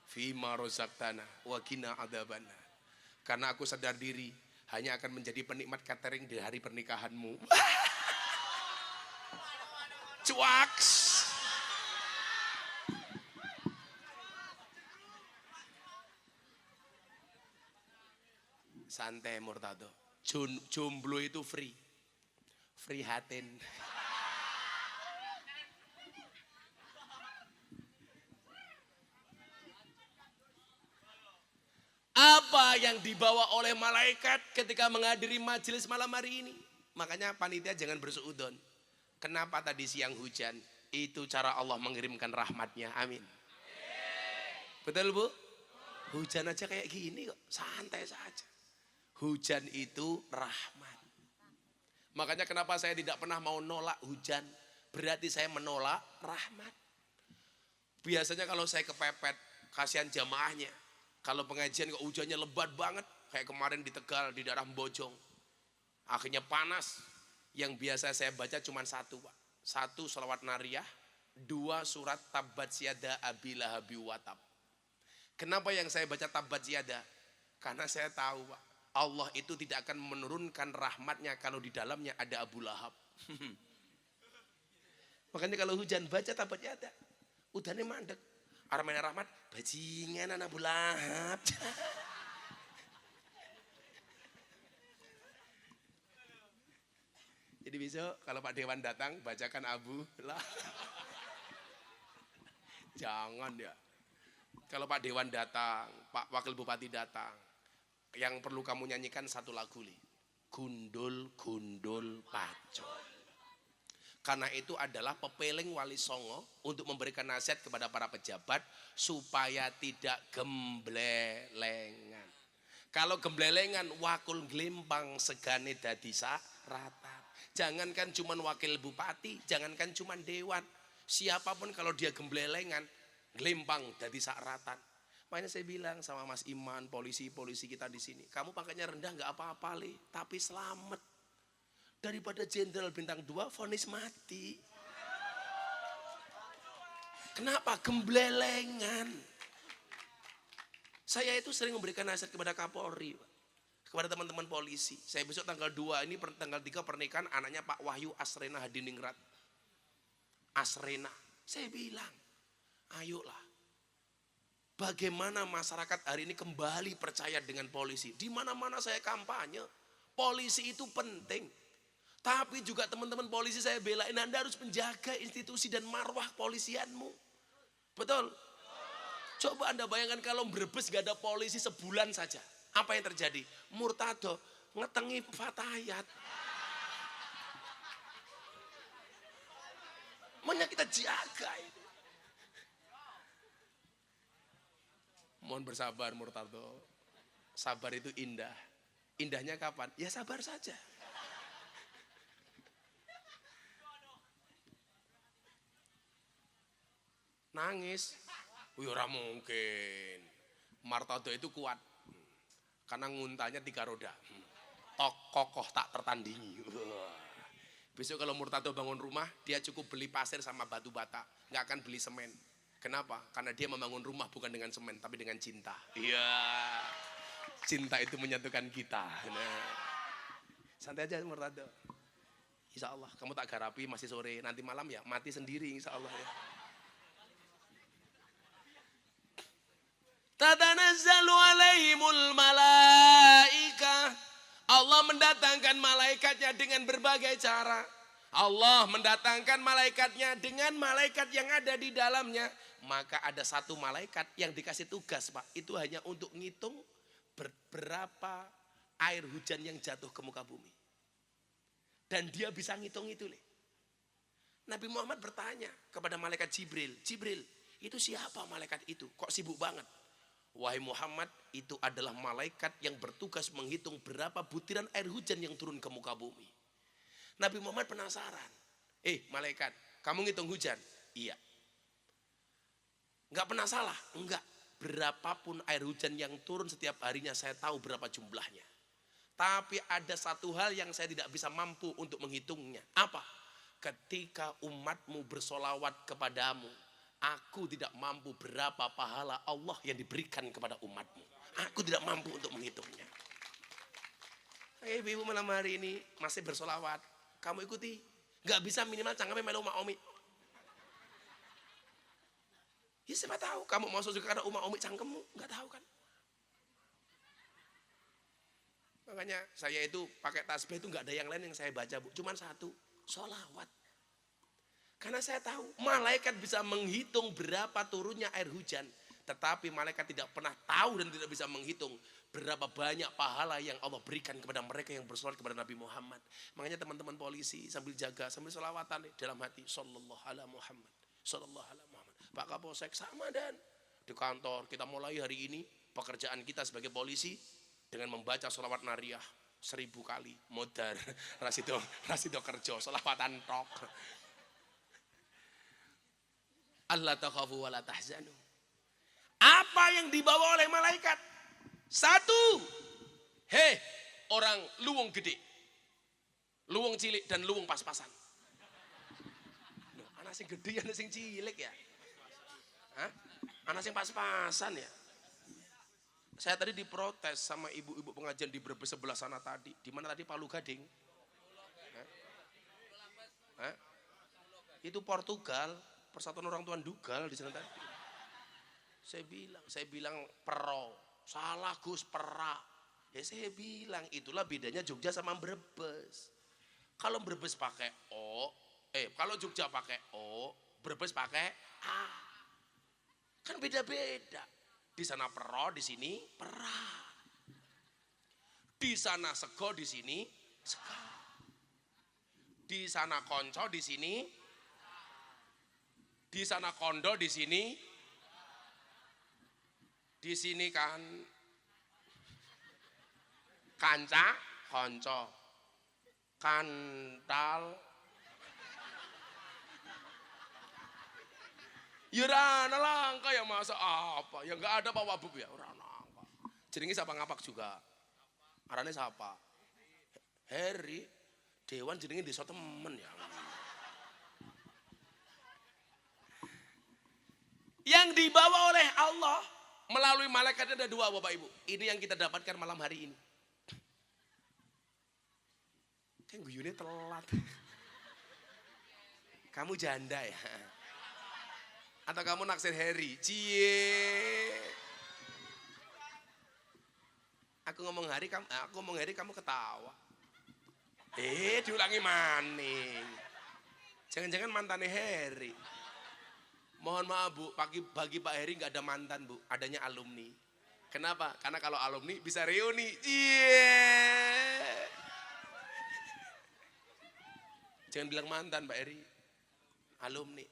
fima rozaktana wa qina adzabana. Karena aku sadar diri hanya akan menjadi penikmat catering di hari pernikahanmu. Cuaks. Santai Murtado. Jomblo itu free. Free hatin. Apa yang dibawa oleh malaikat ketika menghadiri majelis malam hari ini? Makanya panitia jangan bersuudzon. Kenapa tadi siang hujan? Itu cara Allah mengirimkan rahmatnya. Amin. Betul Bu? Hujan aja kayak gini kok. Santai saja. Hujan itu rahmat. Makanya kenapa saya tidak pernah mau nolak hujan. Berarti saya menolak rahmat. Biasanya kalau saya kepepet, kasihan jamaahnya. Kalau pengajian kok hujannya lebat banget. Kayak kemarin di Tegal, di daerah Mbojong. Akhirnya panas. Yang biasa saya baca cuma satu Pak. 1 sholawat nariyah. 2 surat Tabbat Yada Abi Lahabi Watab. Kenapa yang saya baca Tabbat Yada? Karena saya tahu Pak. Allah itu tidak akan menurunkan rahmatnya kalau di dalamnya ada Abu Lahab. Makanya kalau hujan baca Tabbat Yada. Udahnya mandek. Armena rahmat, bajingan anak Abu Lahab. Jadi besok kalau Pak Dewan datang, bacakan Abu Lahab. Jangan ya. Kalau Pak Dewan datang, Pak Wakil Bupati datang, yang perlu kamu nyanyikan satu lagu li. Gundul Gundul Pacul. Karena itu adalah pepeling Wali Songo untuk memberikan nasihat kepada para pejabat supaya tidak gemblelengan. Kalau gemblelengan wakul glempang segane dadi saratan. Jangankan cuman wakil bupati, jangankan cuman dewan. Siapapun kalau dia gemblelengan, glempang dadi saratan. Makanya saya bilang sama Mas Iman, polisi-polisi kita di sini, kamu pangkatnya rendah nggak apa-apa li, tapi selamat. Daripada jenderal bintang 2 vonis mati. Kenapa? Gemblelengan. Saya itu sering memberikan nasihat kepada Kapolri, kepada teman-teman polisi. Saya besok tanggal 2 ini, tanggal 3 pernikahan anaknya Pak Wahyu Asrena Hadiningrat. Asrena. Saya bilang, ayolah. Bagaimana masyarakat hari ini kembali percaya dengan polisi. Di mana-mana saya kampanye. Polisi itu penting. Tapi juga teman-teman polisi saya belain, Anda harus menjaga institusi dan marwah polisianmu. Betul? Coba Anda bayangkan kalau Brebes gak ada polisi sebulan saja. Apa yang terjadi? Murtado ngetengi fatayat. Makanya kita jaga itu. Mohon bersabar Murtado. Sabar itu indah. Indahnya kapan? Ya sabar saja. Nangis. Ora mungkin. Martado itu kuat. Karena nguntanya 3 roda. Kokoh tak tertandingi. Besok kalau Murtado bangun rumah, dia cukup beli pasir sama batu bata. Nggak akan beli semen. Kenapa? Karena dia membangun rumah bukan dengan semen, tapi dengan cinta. Iya. Cinta itu menyatukan kita. Nah. Santai aja Murtado. Insya Allah, kamu tak garapi masih sore. Nanti malam ya, mati sendiri insya Allah ya. Tatanazzalu alaihimul malaika. Allah mendatangkan malaikatnya dengan berbagai cara. Allah mendatangkan malaikatnya dengan malaikat yang ada di dalamnya. Maka ada satu malaikat yang dikasih tugas Pak. Itu hanya untuk ngitung berapa air hujan yang jatuh ke muka bumi. Dan dia bisa ngitung itu. Nabi Muhammad bertanya kepada malaikat Jibril. Jibril, itu siapa malaikat itu? Kok sibuk banget? Wahai Muhammad, itu adalah malaikat yang bertugas menghitung berapa butiran air hujan yang turun ke muka bumi. Nabi Muhammad penasaran. Malaikat, kamu ngitung hujan? Iya. Enggak pernah salah? Enggak. berapapun air hujan yang turun setiap harinya, saya tahu berapa jumlahnya. Tapi ada satu hal yang saya tidak bisa mampu untuk menghitungnya. Apa? Ketika umatmu bersolawat kepadamu, aku tidak mampu berapa pahala Allah yang diberikan kepada umatmu. Aku tidak mampu untuk menghitungnya. Ibu malam hari ini masih bersolawat, kamu ikuti. Gak bisa minimal cangkeme melu Mak Omi. Ya siapa tahu kamu mau sujud karena Mak Omi cangkemmu, gak tahu kan. Makanya saya itu pakai tasbih itu gak ada yang lain yang saya baca Bu, cuman satu, sholawat. Karena saya tahu malaikat bisa menghitung berapa turunnya air hujan, tetapi malaikat tidak pernah tahu dan tidak bisa menghitung berapa banyak pahala yang Allah berikan kepada mereka yang bersolawat kepada Nabi Muhammad. Makanya teman-teman polisi sambil jaga, sambil sholawatan dalam hati, sallallahu ala Muhammad, sallallahu ala Muhammad. Pak Kapolsek sama dan di kantor kita mulai hari ini pekerjaan kita sebagai polisi dengan membaca sholawat nariyah 1000 kali modar rasido kerja sholawatan tok. Allah takhafu wa la tahzanu. Apa yang dibawa oleh malaikat? Satu, orang luwung gede, luwung cilik dan luwung pas-pasan. Anak sing gede, anak sing cilik ya. Hah? Anak sing pas-pasan ya. Saya tadi diprotes sama ibu-ibu pengajian di Brebes sebelah sana tadi. Di mana tadi Palu Gading? Hah? Itu Portugal, Persatuan Orang Tua Dugal di sana tadi. Saya bilang pero, salah Gus perak. Ya saya bilang itulah bedanya Jogja sama Brebes. Kalau Brebes pakai O, kalau Jogja pakai O, Brebes pakai A. Kan beda-beda. Di sana pero, di sini pera. Di sana sego, di sini sego. Di sana konco, di sini. Di sana kondo, di sini. Di sini kan kanca, konco. Kantal. Ya rana langka ya masa apa? Ya enggak ada Pak Wabub ya, ora langka. Jenenge siapa ngapak juga. Arane siapa? Heri. Dewan jenenge desa temen ya. Yang dibawa oleh Allah melalui malaikat ada dua Bapak Ibu. Ini yang kita dapatkan malam hari ini. Kayak guyune telat. Kamu janda ya? Atau kamu naksir Harry? Cie. Aku ngomong Harry, kamu ketawa. Diulangi maning. Jangan-jangan mantannya Harry. Mohon maaf Bu, bagi Pak Heri nggak ada mantan Bu, adanya alumni. Kenapa? Karena kalau alumni bisa reuni. Jangan bilang mantan Pak Heri, alumni.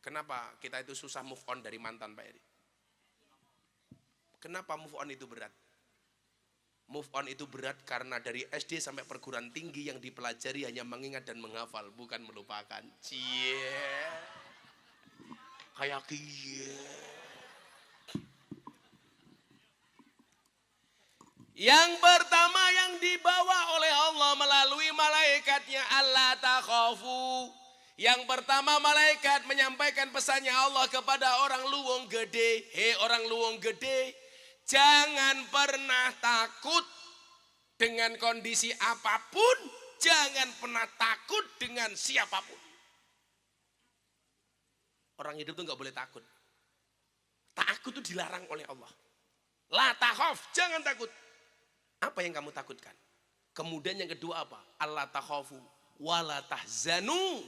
Kenapa kita itu susah move on dari mantan Pak Heri? Kenapa move on itu berat? Move on itu berat karena dari SD sampai perguruan tinggi yang dipelajari hanya mengingat dan menghafal, bukan melupakan. Kayak yang pertama yang dibawa oleh Allah melalui malaikatnya Allah takhafu. Yang pertama malaikat menyampaikan pesannya Allah kepada orang luwung gede. Orang luwung gede, jangan pernah takut dengan kondisi apapun. Jangan pernah takut dengan siapapun. Orang hidup itu nggak boleh takut. Takut itu dilarang oleh Allah. La takhaf, jangan takut. Apa yang kamu takutkan? Kemudian yang kedua apa? Allah takhafu wala tahzanu.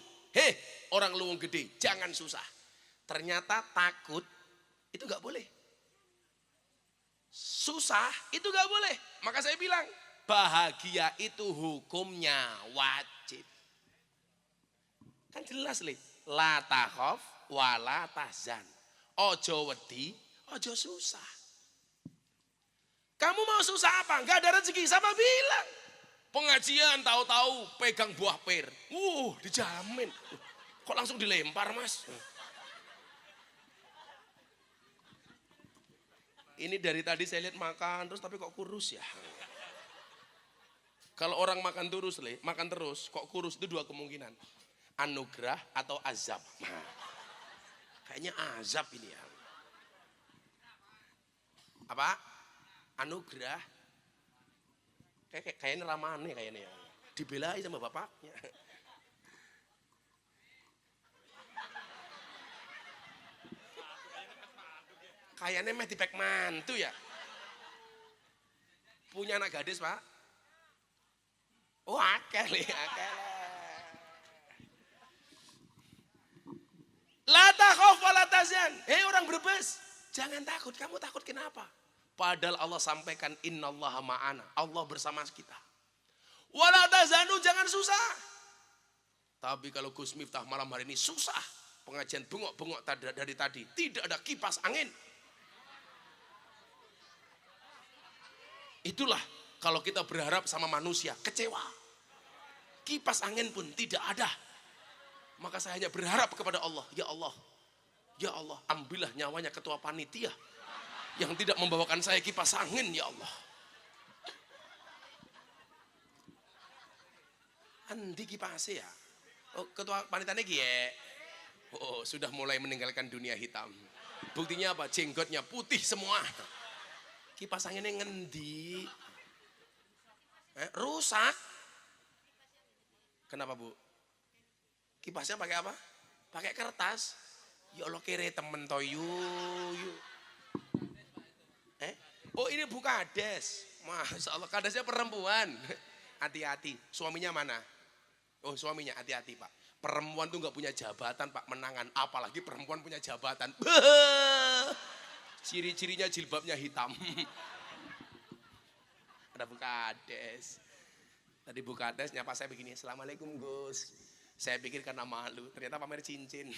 Orang luwung gede, jangan susah. Ternyata takut itu nggak boleh. Susah itu nggak boleh. Maka saya bilang bahagia itu hukumnya wajib. Kan jelas nih. La takhaf wala tahzan. Ojo wedi, ojo susah. Kamu mau susah apa? Enggak ada rezeki, sama bilang. Pengajian tahu-tahu pegang buah pir. Dijamin. Kok langsung dilempar, Mas? Ini dari tadi saya lihat makan terus tapi kok kurus ya. Kalau orang makan terus, makan terus kok kurus itu dua kemungkinan. Anugerah atau azab. Nah, kayaknya azab ini ya. Apa? Anugerah. Kayaknya ramane kayaknya ya. Dibelai sama bapaknya. Kayaknya meh dipek mantu ya. Punya anak gadis, Pak? Oh, akeh. La takhaf wa la tahzan. Hei orang Brebes, jangan takut. Kamu takut kenapa? Padahal Allah sampaikan innallaha ma'ana. Allah bersama kita. Wa la tahzanu, jangan susah. Tapi kalau Gus Miftah malam hari ini susah. Pengajian bengok-bengok dari tadi. Tidak ada kipas angin. Itulah kalau kita berharap sama manusia, kecewa. Kipas angin pun tidak ada. Maka saya hanya berharap kepada Allah. Ya Allah, ambillah nyawanya ketua panitia yang tidak membawakan saya kipas angin, ya Allah. Andi kipasnya ya. Oh, ketua panitianya gie. Oh, sudah mulai meninggalkan dunia hitam. Buktinya apa? Jenggotnya putih semua. Kipas anginnya ngendi? Rusak. Kenapa, Bu? Kipasnya pakai apa? Pakai kertas. Ya Allah, kere temen toyu. Oh, ini Bu Kades. Masya Allah, kadesnya perempuan. Hati-hati. Suaminya mana? Oh, suaminya hati-hati, Pak. Perempuan tuh nggak punya jabatan, Pak, menangan. Apalagi perempuan punya jabatan. Ciri-cirinya jilbabnya hitam. Ada Bu Kades. Tadi Bu Kades nyapa saya begini, Assalamualaikum Gus. Saya pikir karena malu, ternyata pamer cincin.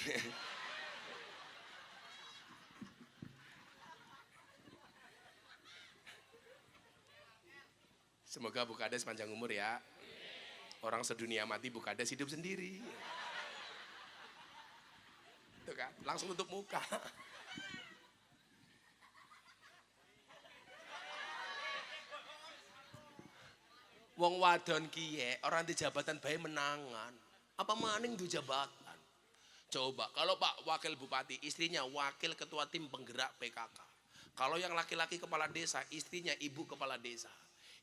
Semoga Bu Kades panjang umur ya. Orang sedunia mati, Bu Kades hidup sendiri. Tuh kan, langsung tutup muka. Wong wadon kiye, orang di jabatan bae menangan. Apa maning di jabatan? Coba, kalau Pak Wakil Bupati, istrinya wakil ketua tim penggerak PKK. Kalau yang laki-laki kepala desa, istrinya ibu kepala desa.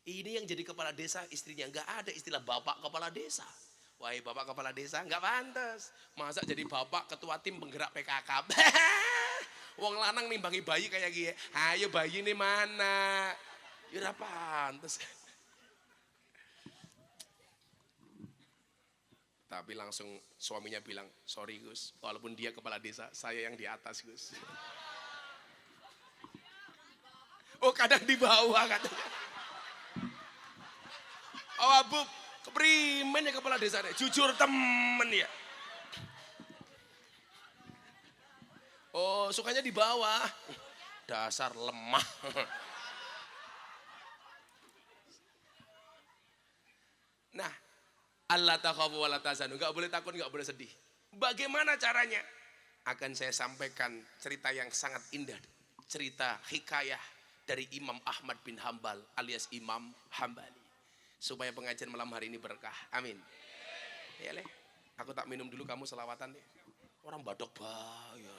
Ini yang jadi kepala desa, istrinya nggak ada istilah bapak kepala desa. Wahai bapak kepala desa, nggak pantas. Masa jadi bapak ketua tim penggerak PKK? Wong lanang nimbangi bayi kayak gini. Ayo bayi ini mana? Ya ora pantas. Tapi langsung suaminya bilang, sorry Gus, walaupun dia kepala desa, saya yang di atas Gus. Oh kadang di bawah katanya. Oh Abu, keprimen ya kepala desa, jujur temen ya. Oh sukanya di bawah, dasar lemah. Nah, Allah takhafu wa la tahzanu, enggak boleh takut, enggak boleh sedih. Bagaimana caranya? Akan saya sampaikan cerita yang sangat indah, cerita hikayah dari Imam Ahmad bin Hambal alias Imam Hambali. Supaya pengajian malam hari ini berkah. Amin. Ya leh, aku tak minum dulu, kamu selawatan deh. Orang badok bahaya.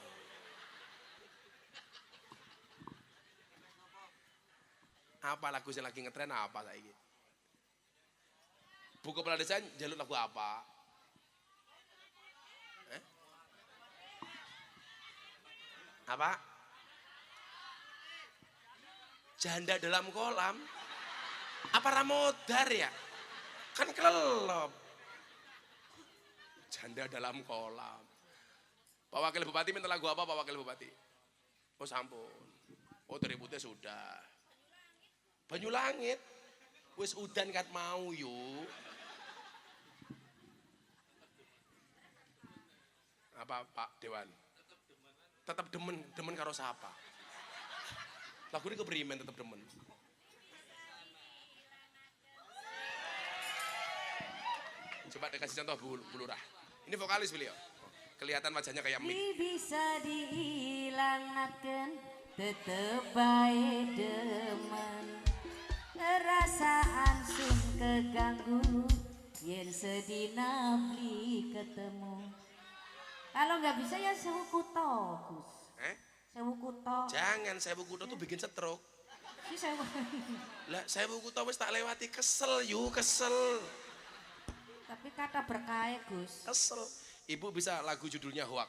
Apa lagu yang lagi ngetren apa saiki? Bu kepala desa jaluk lagu apa? Apa? Janda dalam kolam. Apa ramodar ya? Kan kelelop. Janda dalam kolam. Pak Wakil Bupati minta lagu apa Pak Wakil Bupati? Oh sampun. Oh ributnya sudah. Banyu Langit. Wis udan kat mau yuk. Apa Pak Dewan? Tetap demen karo sapa? Lagu ini keprimen tetap demen. Coba dikasih contoh Bu Lurah. Ini vokalis beliau. Kelihatan wajahnya kayak mik. Bisa diilangkan tetep bae demen perasaan sun keganggu yen sedina beli ketemu. Kalau nggak bisa ya sewu kuto, Gus. Sewu kuto. Jangan, sewu kuto tuh bikin stroke. Si sewu. Lah sewu kuto wis tak lewati, kesel yu, kesel. Tapi kata berkah Gus. Kesel. Ibu bisa lagu judulnya Hoak.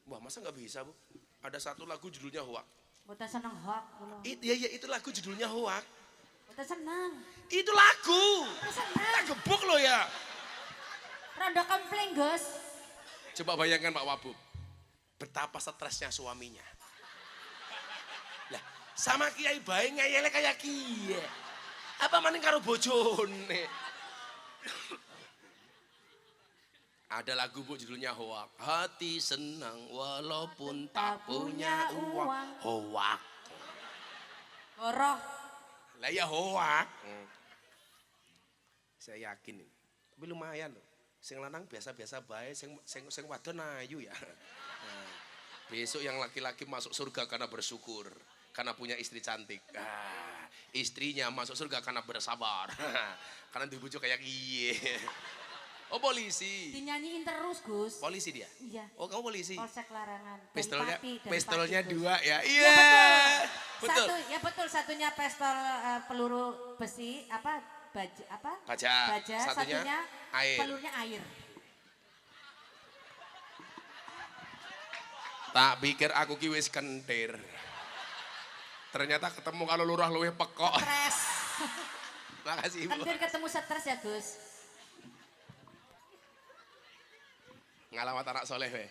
Wah masa nggak bisa Bu? Ada satu lagu judulnya Hoak. Boten seneng hoak kula. Iya itu lagu judulnya Hoak. Boten seneng. Itu lagu. Boten seneng. Tak gebuk lo ya. Rada kempling Gus. Coba bayangkan Pak Wabub. Betapa stresnya suaminya. Lah sama kiai bae ngeyele kayak kiye. Apa maning karo bojone? Ada lagu Bu judulnya Hoak. Hati senang walaupun tak punya uang. Hoak. Goroh. Lah ya hoak. Saya yakin ini. Tapi lumayan loh. Sing lanang biasa-biasa bae, sing wadon ayu ya. Nah, besok yang laki-laki masuk surga karena bersyukur, karena punya istri cantik. Istrinya masuk surga karena bersabar. Karena dibujuk kayak iye. Oh polisi. Dinyanyiin terus Gus. Polisi dia? Iya. Oh kamu polisi? Polsek Larangan. Pistolnya Pati, dua ya? Iya Iya. betul. Betul. Satunya pistol peluru besi baja. Satunya air. pelurnya air. Tak pikir aku ki wis kentir. Ternyata ketemu kalau lurah luwih pekok. Stres. Makasih Ibu. Hampir ketemu stres ya Gus. Ngalawat anak soleh weh.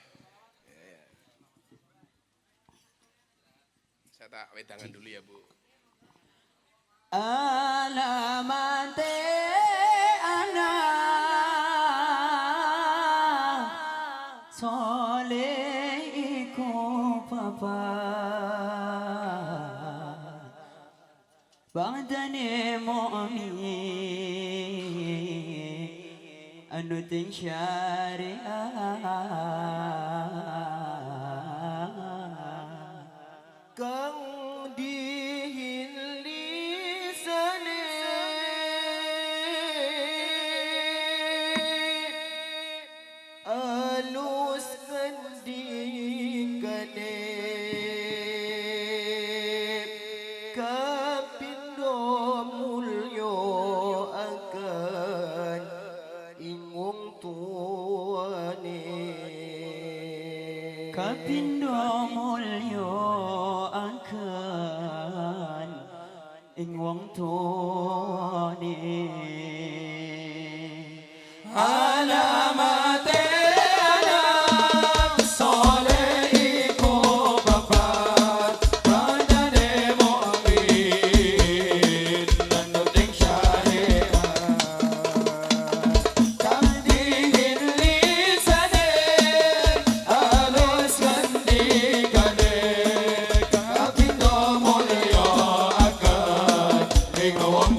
Saya tak wedangan dulu ya Bu. Alamante anak soleh iku papa badane mu'min anu ting syariah kang kapindo mulyo akan ing wong tuane alamate anak soleh iku bapak badane mu'min anu ting syariah kang dingin lisane alus ngendikane kapindo mulya akan ing wong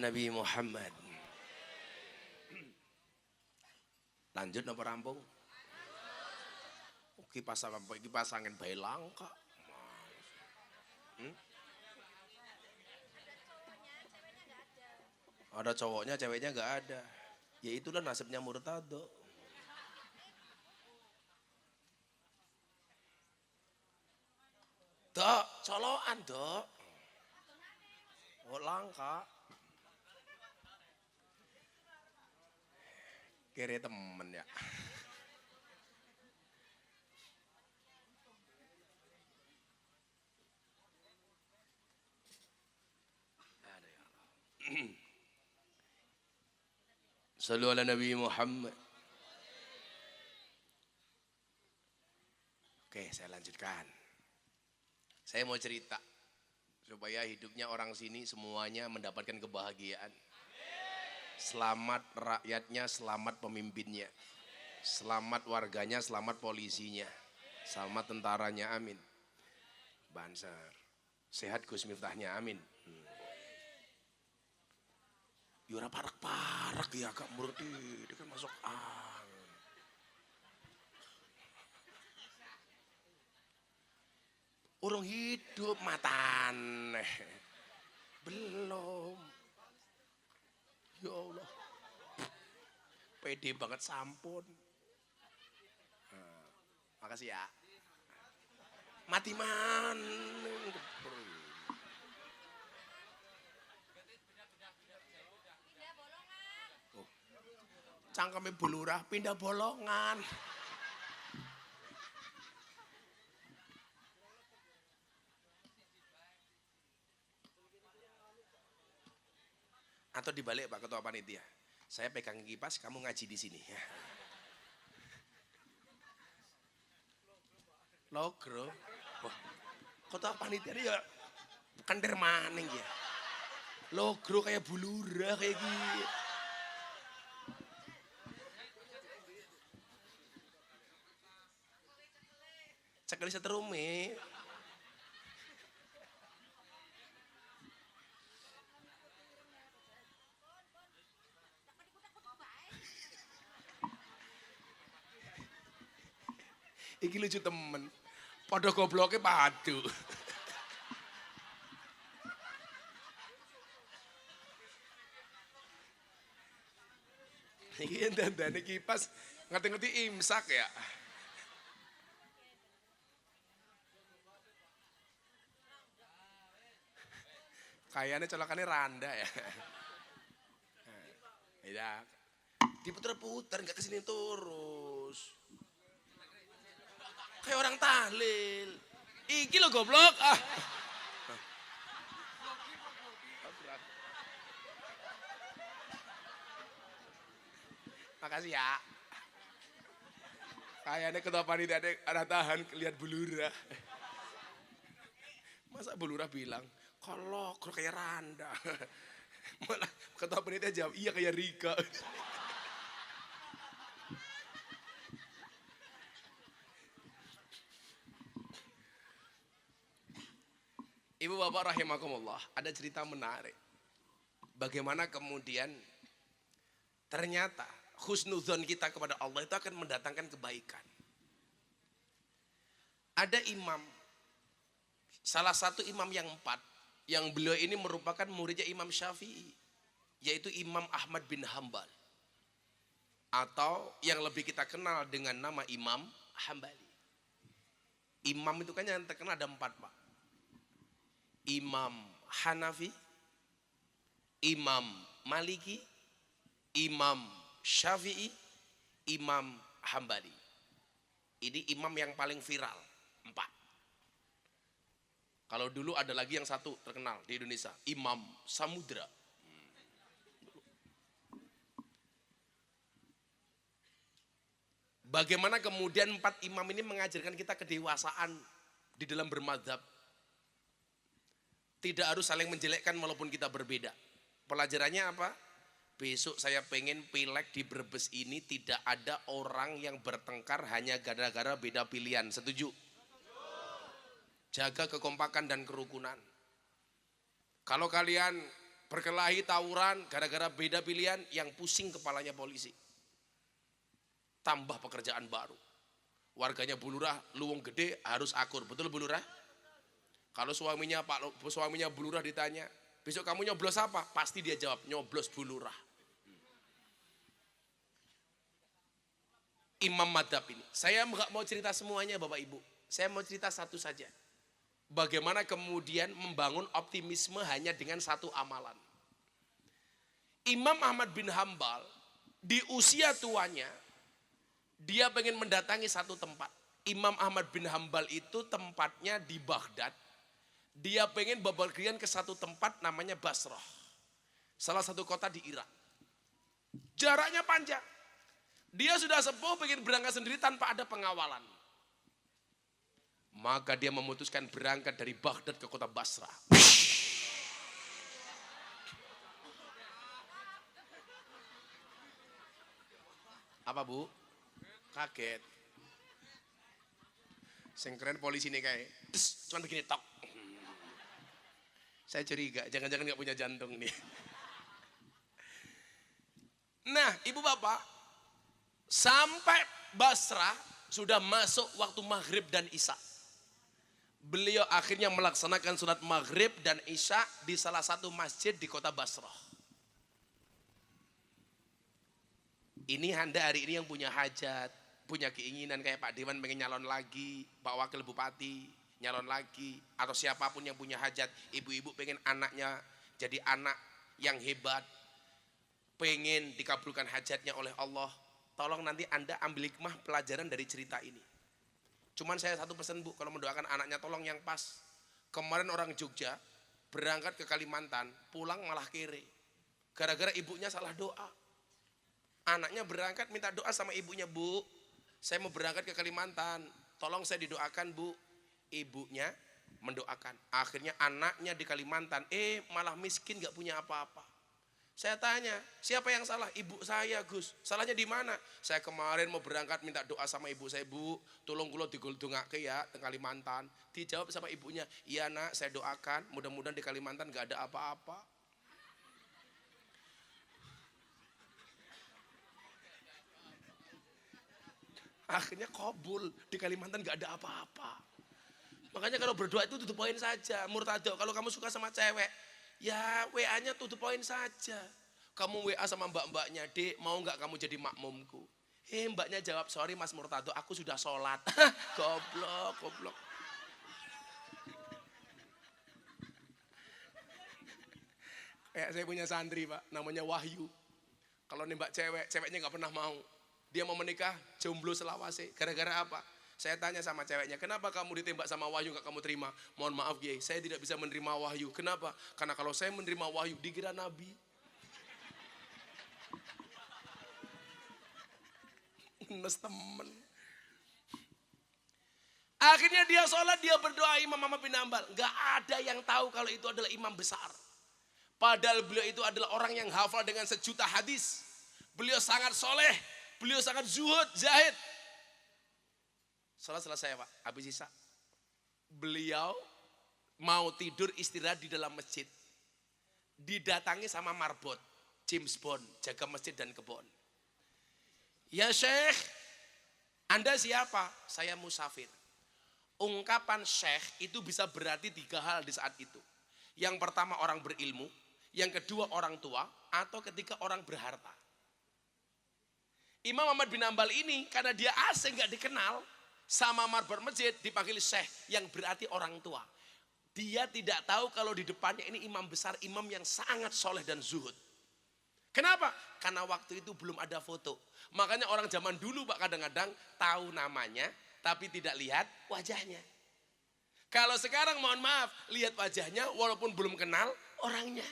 Nabi Muhammad. Lanjut napa rampung? Kipas apa? Kipas angin bae langka. Ada cowoknya, ceweknya nggak ada. Ya itulah nasibnya Murtado. Dok, colokan dok. Oh langka. Kere temen ya. Sallu ala Nabi Muhammad. Oke, saya lanjutkan. Saya mau cerita supaya hidupnya orang sini semuanya mendapatkan kebahagiaan. Selamat rakyatnya, selamat pemimpinnya. Selamat warganya, selamat polisinya. Selamat tentaranya, amin. Bansar. Sehat Gus Miftahnya, amin. Yura parak-parak ya Kak Murti, dia kan masuk angin. Orang hidup matane. Belum. Ya Allah. Pede banget sampun. Makasih ya. Mati maneng. Cangkeme bulurah pindah bolongan. Atau dibalik Pak Ketua Panitia. Saya pegang kipas, kamu ngaji di sini. Logro. Wah, Ketua Panitia ini ya kender maning ya. Logro kayak bulurah kayak gitu. Cekali seterumi. Iki lucu temen. Padha gobloke padu. Iki dandane kipas ngerti-ngerti imsak ya. Kayaknya colokannya randa ya. Ya. Diputer-puter nggak kesini terus. Kayak orang tahlil. Iki lo goblok. Ah. Makasih ya. Kayaknya ketua panitia ada tahan lihat bulurah. Masa bulurah bilang, kalau kayak Randa. Malah ketua panitia jawab, iya kayak Rika. Ibu bapak rahimakumullah, ada cerita menarik. Bagaimana kemudian ternyata husnudzon kita kepada Allah itu akan mendatangkan kebaikan. Ada imam, salah satu imam yang 4, yang beliau ini merupakan muridnya Imam Syafi'i, yaitu Imam Ahmad bin Hambal. Atau yang lebih kita kenal dengan nama Imam Hambali. Imam itu kan yang terkenal ada 4 Pak. Imam Hanafi, Imam Maliki, Imam Syafi'i, Imam Hambali. Ini imam yang paling viral, 4. Kalau dulu ada lagi yang 1 terkenal di Indonesia, Imam Samudra. Bagaimana kemudian 4 imam ini mengajarkan kita kedewasaan di dalam bermadzhab. Tidak harus saling menjelekkan walaupun kita berbeda. Pelajarannya apa? Besok saya pengen pileg di Brebes ini tidak ada orang yang bertengkar hanya gara-gara beda pilihan. Setuju? Jaga kekompakan dan kerukunan. Kalau kalian berkelahi, tawuran, gara-gara beda pilihan, yang pusing kepalanya polisi. Tambah pekerjaan baru. Warganya Bu Lurah, luwung gede harus akur, betul Bu Lurah? Kalau suaminya Bu Lurah ditanya, besok kamu nyoblos apa? Pasti dia jawab, nyoblos Bu Lurah. Imam madhab ini, saya nggak mau cerita semuanya Bapak Ibu, saya mau cerita satu saja. Bagaimana kemudian membangun optimisme hanya dengan satu amalan. Imam Ahmad bin Hambal di usia tuanya, dia pengen mendatangi satu tempat. Imam Ahmad bin Hambal itu tempatnya di Baghdad. Dia pengen bepergian ke satu tempat namanya Basrah. Salah satu kota di Irak. Jaraknya panjang. Dia sudah sepuh pengen berangkat sendiri tanpa ada pengawalan. Maka dia memutuskan berangkat dari Baghdad ke kota Basrah. Apa Bu? Kaget. Sing keren polisi nih kayak, cuman begini tok. Saya curiga, jangan-jangan gak punya jantung nih. Nah, Ibu Bapak, sampai Basrah sudah masuk waktu maghrib dan isya. Beliau akhirnya melaksanakan sunat maghrib dan isya di salah satu masjid di kota Basrah. Ini Anda hari ini yang punya hajat, punya keinginan kayak Pak Dewan pengen nyalon lagi, Pak Wakil Bupati nyalon lagi, atau siapapun yang punya hajat, ibu-ibu pengen anaknya jadi anak yang hebat, pengen dikabulkan hajatnya oleh Allah. Tolong nanti Anda ambil hikmah pelajaran dari cerita ini. Cuman saya satu pesan Bu, kalau mendoakan anaknya tolong yang pas. Kemarin orang Jogja berangkat ke Kalimantan, pulang malah kere. Gara-gara ibunya salah doa. Anaknya berangkat minta doa sama ibunya, Bu, saya mau berangkat ke Kalimantan, tolong saya didoakan Bu. Ibunya mendoakan. Akhirnya anaknya di Kalimantan, malah miskin gak punya apa-apa. Saya tanya, siapa yang salah? Ibu saya Gus. Salahnya di mana? Saya kemarin mau berangkat minta doa sama ibu saya, Bu, tolong kula digultungake ya di Kalimantan. Dijawab sama ibunya, iya nak, saya doakan mudah-mudahan di Kalimantan gak ada apa-apa. Akhirnya kabul, di Kalimantan gak ada apa-apa. Makanya kalau berdoa itu tutup poin saja. Murtado, kalau kamu suka sama cewek, ya WA-nya tutup poin saja. Kamu WA sama mbak-mbaknya, Dek, mau gak kamu jadi makmumku? Mbaknya jawab, sorry Mas Murtado, aku sudah sholat. Goblok. Kayak saya punya santri Pak, namanya Wahyu. Kalau nembak cewek, ceweknya gak pernah mau. Dia mau menikah, jomblo selawase. Gara-gara apa? Saya tanya sama ceweknya, kenapa kamu ditembak sama Wahyu gak kamu terima? Mohon maaf Kiai, saya tidak bisa menerima Wahyu. Kenapa? Karena kalau saya menerima Wahyu, dikira Nabi. Nes temen. Akhirnya dia sholat, dia berdoa Imam Ahmad bin Hambal. Gak ada yang tahu kalau itu adalah imam besar. Padahal beliau itu adalah orang yang hafal dengan sejuta hadis. Beliau sangat soleh, beliau sangat zuhud, zahid. Sholat selesai Pak, habis isya. Beliau mau tidur istirahat di dalam masjid. Didatangi sama marbot, James Bond, jaga masjid dan kebon. Ya Syekh, Anda siapa? Saya musafir. Ungkapan Syekh itu bisa berarti 3 hal di saat itu. Yang pertama orang berilmu, yang kedua orang tua, atau ketika orang berharta. Imam Ahmad bin Hambal ini karena dia asing gak dikenal, sama marbot masjid dipanggil Syekh yang berarti orang tua. Dia tidak tahu kalau di depannya ini imam besar, imam yang sangat soleh dan zuhud. Kenapa? Karena waktu itu belum ada foto. Makanya orang zaman dulu Pak kadang-kadang tahu namanya tapi tidak lihat wajahnya. Kalau sekarang mohon maaf, lihat wajahnya walaupun belum kenal orangnya.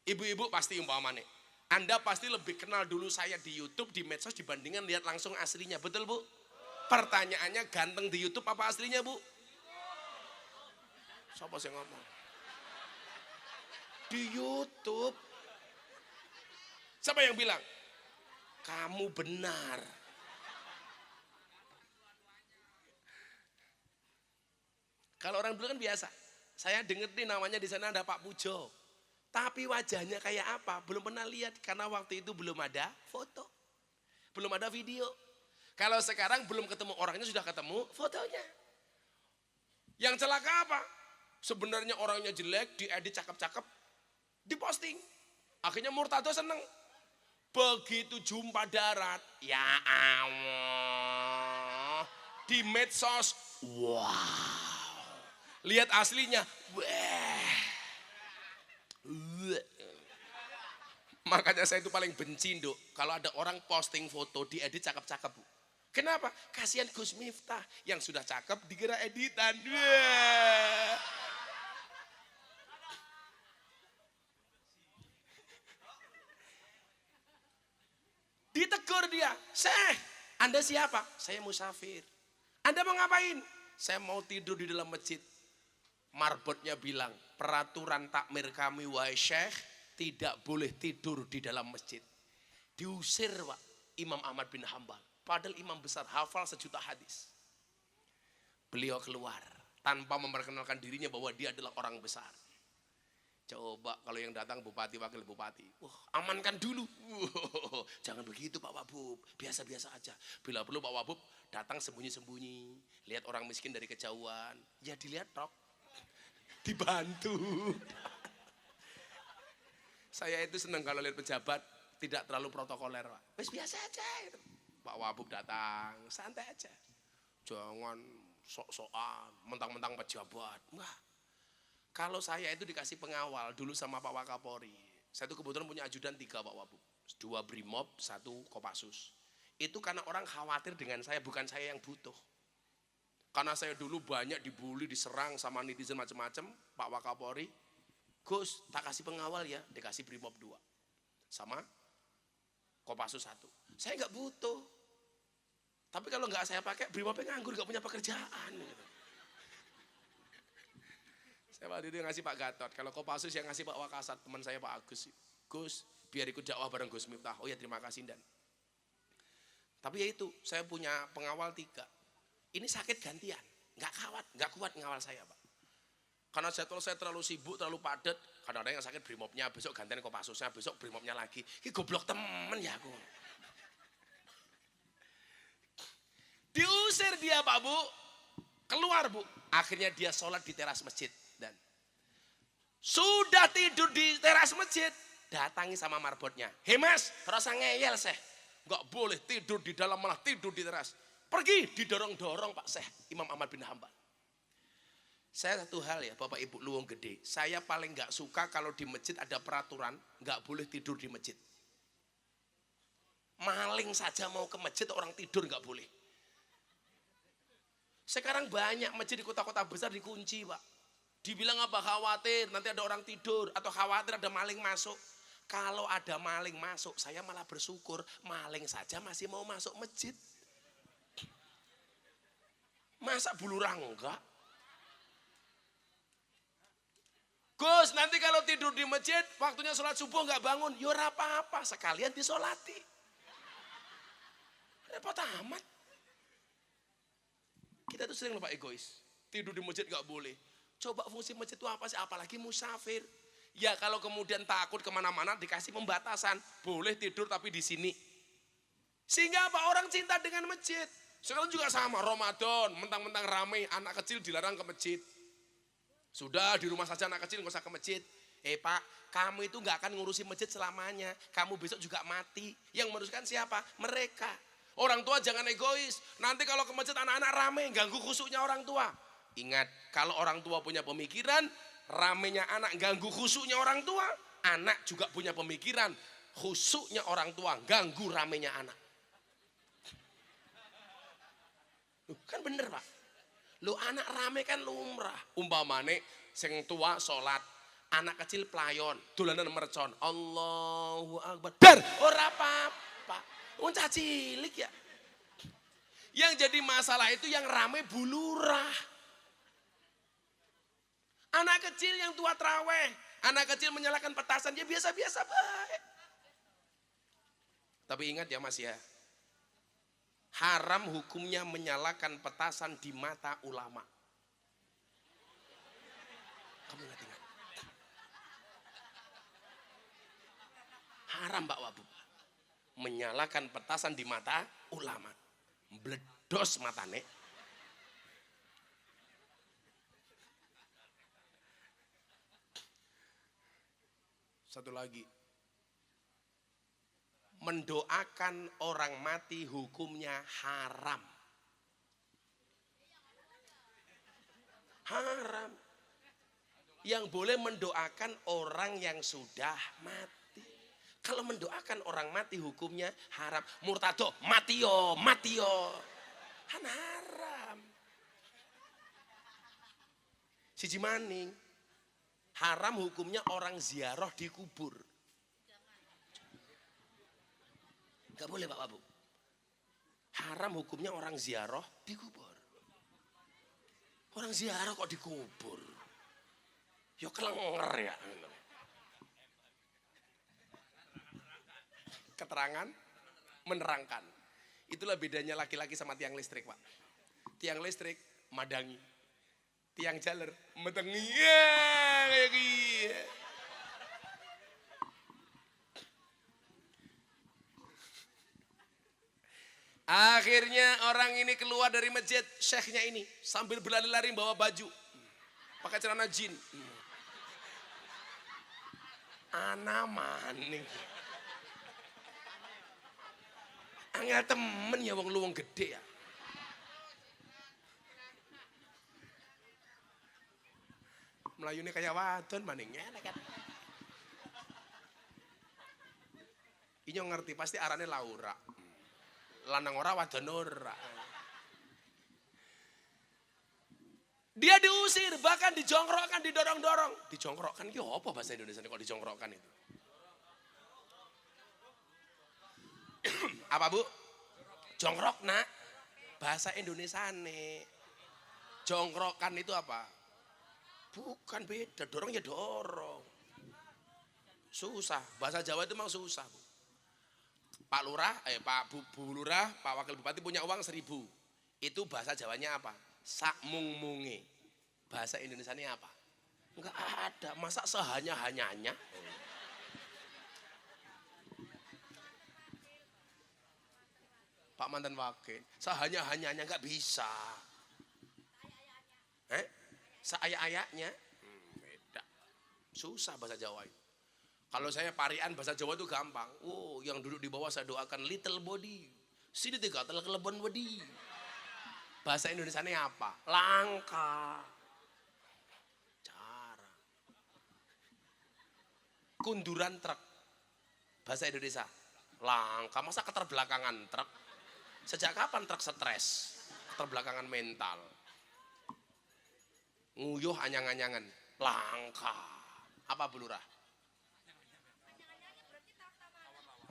Ibu-ibu pasti umpamanya, Anda pasti lebih kenal dulu saya di YouTube, di medsos dibandingkan lihat langsung aslinya. Betul Bu? Pertanyaannya, ganteng di YouTube apa aslinya Bu? Siapa sih ngomong? Di YouTube. Siapa yang bilang? Kamu benar. Kalau orang dulu kan biasa. Saya dengar nih namanya di sana ada Pak Pujo. Tapi wajahnya kayak apa? Belum pernah lihat karena waktu itu belum ada foto. Belum ada video. Kalau sekarang belum ketemu orangnya sudah ketemu fotonya. Yang celaka apa? Sebenarnya orangnya jelek, diedit cakep-cakep, diposting. Akhirnya Murtado seneng. Begitu jumpa darat, ya Allah. Di medsos, wow. Lihat aslinya, wah. Makanya saya itu paling benci, Nduk, kalau ada orang posting foto diedit cakep-cakep. Kenapa? Kasihan Gus Miftah yang sudah cakep dikira editan. Wah. Ditegur dia, "Syekh, Anda siapa?" "Saya musafir." "Anda mau ngapain?" "Saya mau tidur di dalam masjid." Marbotnya bilang, "Peraturan takmir kami wahai Syekh, tidak boleh tidur di dalam masjid." Diusir Pak Imam Ahmad bin Hambal. Padahal imam besar, hafal 1.000.000 hadis. Beliau keluar tanpa memperkenalkan dirinya bahwa dia adalah orang besar. Coba kalau yang datang bupati, wakil bupati. Wah, amankan dulu. Jangan begitu Pak Wabub, biasa-biasa aja. Bila perlu Pak Wabub datang sembunyi-sembunyi. Lihat orang miskin dari kejauhan. Ya dilihat tok. Dibantu. Saya itu senang kalau lihat pejabat tidak terlalu protokoler, Pak. Wes biasa aja. Pak Wabub datang, santai aja. Jangan sok-sokan, mentang-mentang pejabat. Wah, kalau saya itu dikasih pengawal dulu sama Pak Wakapori. Saya itu kebetulan punya ajudan 3 Pak Wabub. 2 Brimob, 1 Kopassus. Itu karena orang khawatir dengan saya, bukan saya yang butuh. Karena saya dulu banyak dibully, diserang sama netizen macam-macam, Pak Wakapori, "Gus, tak kasih pengawal ya." Dikasih Brimob 2 sama Kopassus 1. Saya nggak butuh. Tapi kalau nggak saya pakai, Brimobnya nganggur, nggak punya pekerjaan. Gitu. Saya waktu itu yang ngasih Pak Gatot. Kalau Kopassus yang ngasih Pak Wakasat, teman saya Pak Agus. "Gus, biar ikut dakwah bareng Gus Miftah." "Oh ya, terima kasih Dan." Tapi ya itu, saya punya pengawal 3. Ini sakit gantian, nggak kuat ngawal saya Pak. Karena saya terlalu sibuk, terlalu padat. Kadang-kadang yang sakit Brimobnya, besok gantian Kopassusnya, besok Brimobnya lagi. Ini goblok temen ya aku. Diusir dia Pak Bu, keluar Bu. Akhirnya dia sholat di teras masjid. Dan sudah tidur di teras masjid, datangi sama marbotnya. "Hei Mas, terasa ngeyel Syekh. Nggak boleh tidur di dalam, malah tidur di teras. Pergi." Didorong-dorong Pak Syekh Imam Ahmad bin Hambal. Saya satu hal ya Bapak Ibu Luwung Gede, saya paling nggak suka kalau di masjid ada peraturan nggak boleh tidur di masjid. Maling saja mau ke masjid, orang tidur nggak boleh. Sekarang banyak masjid di kota-kota besar dikunci Pak. Dibilang apa? Khawatir nanti ada orang tidur atau khawatir ada maling masuk. Kalau ada maling masuk, saya malah bersyukur, maling saja masih mau masuk masjid. Masa bulurang enggak? "Gus, nanti kalau tidur di masjid, waktunya sholat subuh nggak bangun." "Ya ora apa-apa, sekalian disolati." Repot amat. Kita tuh sering lupa egois. Tidur di masjid nggak boleh. Coba fungsi masjid itu apa sih? Apalagi musafir. Ya kalau kemudian takut kemana-mana dikasih pembatasan. Boleh tidur tapi di sini. Sehingga apa? Orang cinta dengan masjid. Sekarang juga sama, Ramadan, mentang-mentang ramai, anak kecil dilarang ke masjid. Sudah di rumah saja anak kecil, nggak usah ke masjid. Pak, kamu itu nggak akan ngurusi masjid selamanya. Kamu besok juga mati. Yang menguruskan siapa? Mereka. Orang tua jangan egois. Nanti kalau ke masjid anak-anak ramai, ganggu khusyuknya orang tua. Ingat, kalau orang tua punya pemikiran, ramenya anak ganggu khusyuknya orang tua. Anak juga punya pemikiran, khusyuknya orang tua ganggu ramenya anak. Kan bener Pak. Lu anak rame kan lumrah. Umpamane sing tua sholat, anak kecil pelayon, dolanan mercon. Allahu Akbar. Dar, ora apa-apa. Uncah cilik ya. Yang jadi masalah itu yang rame bulurah. Anak kecil yang tua traweh, anak kecil menyalakan petasan, ya biasa-biasa baik. Tapi ingat ya Mas ya, haram hukumnya menyalakan petasan di mata ulama. Kamu ingat-ingat. haram Pak Wabub. Menyalakan petasan di mata ulama. Bledos matane. Satu lagi. Mendoakan orang mati hukumnya haram. Haram. Yang boleh mendoakan orang yang sudah mati. Kalau mendoakan orang mati hukumnya haram. Murtado, mati yo. Kan haram. Siji maning. Haram hukumnya orang ziarah di kubur. Gak boleh Pak Wabu. Haram hukumnya orang ziarah di kubur. Orang ziarah kok dikubur? Ya kelenger ya. Keterangan menerangkan. Itulah bedanya laki-laki sama tiang listrik Pak. Tiang listrik madangi. Tiang jaler metengi. Ya, kayak gini. Akhirnya orang ini keluar dari masjid, syekhnya ini sambil berlari-lari bawa baju, pakai celana jin. Ana maning. Angel temen ya wong luwung gede ya. Melayune kayak wadon maningnya kan. Inyo ngerti pasti arane Laura. Lanang ora wadon ora. Dia diusir, bahkan dijongkrokkan, didorong-dorong. Dijongkrokkan itu apa bahasa Indonesia kok dijongkrokkan itu? Apa Bu? Jongkrok nak. Bahasa Indonesia nih. Jongkrokkan itu apa? Bukan beda, dorong ya dorong. Susah, bahasa Jawa itu memang susah Bu. Pak Lurah, Bu Lurah, Pak Wakil Bupati punya uang 1.000. Itu bahasa Jawanya apa? Sakmung-munge. Bahasa Indonesianya apa? Enggak ada, masa sehanya-hanyanya. Pak mantan wakil, sehanya-hanyanya enggak bisa. Seayak-ayaknya? Beda. Susah bahasa Jawa itu. Kalau saya parian bahasa Jawa itu gampang. Oh, yang duduk di bawah saya doakan little body. Sini tiga telah kelebon body. Bahasa Indonesianya apa? Langka. Cara. Kunduran truk. Bahasa Indonesia. Langka. Masa keterbelakangan truk? Sejak kapan truk stres? Keterbelakangan mental. Nguyuh anyang-anyangan. Langka. Apa Bu Lurah?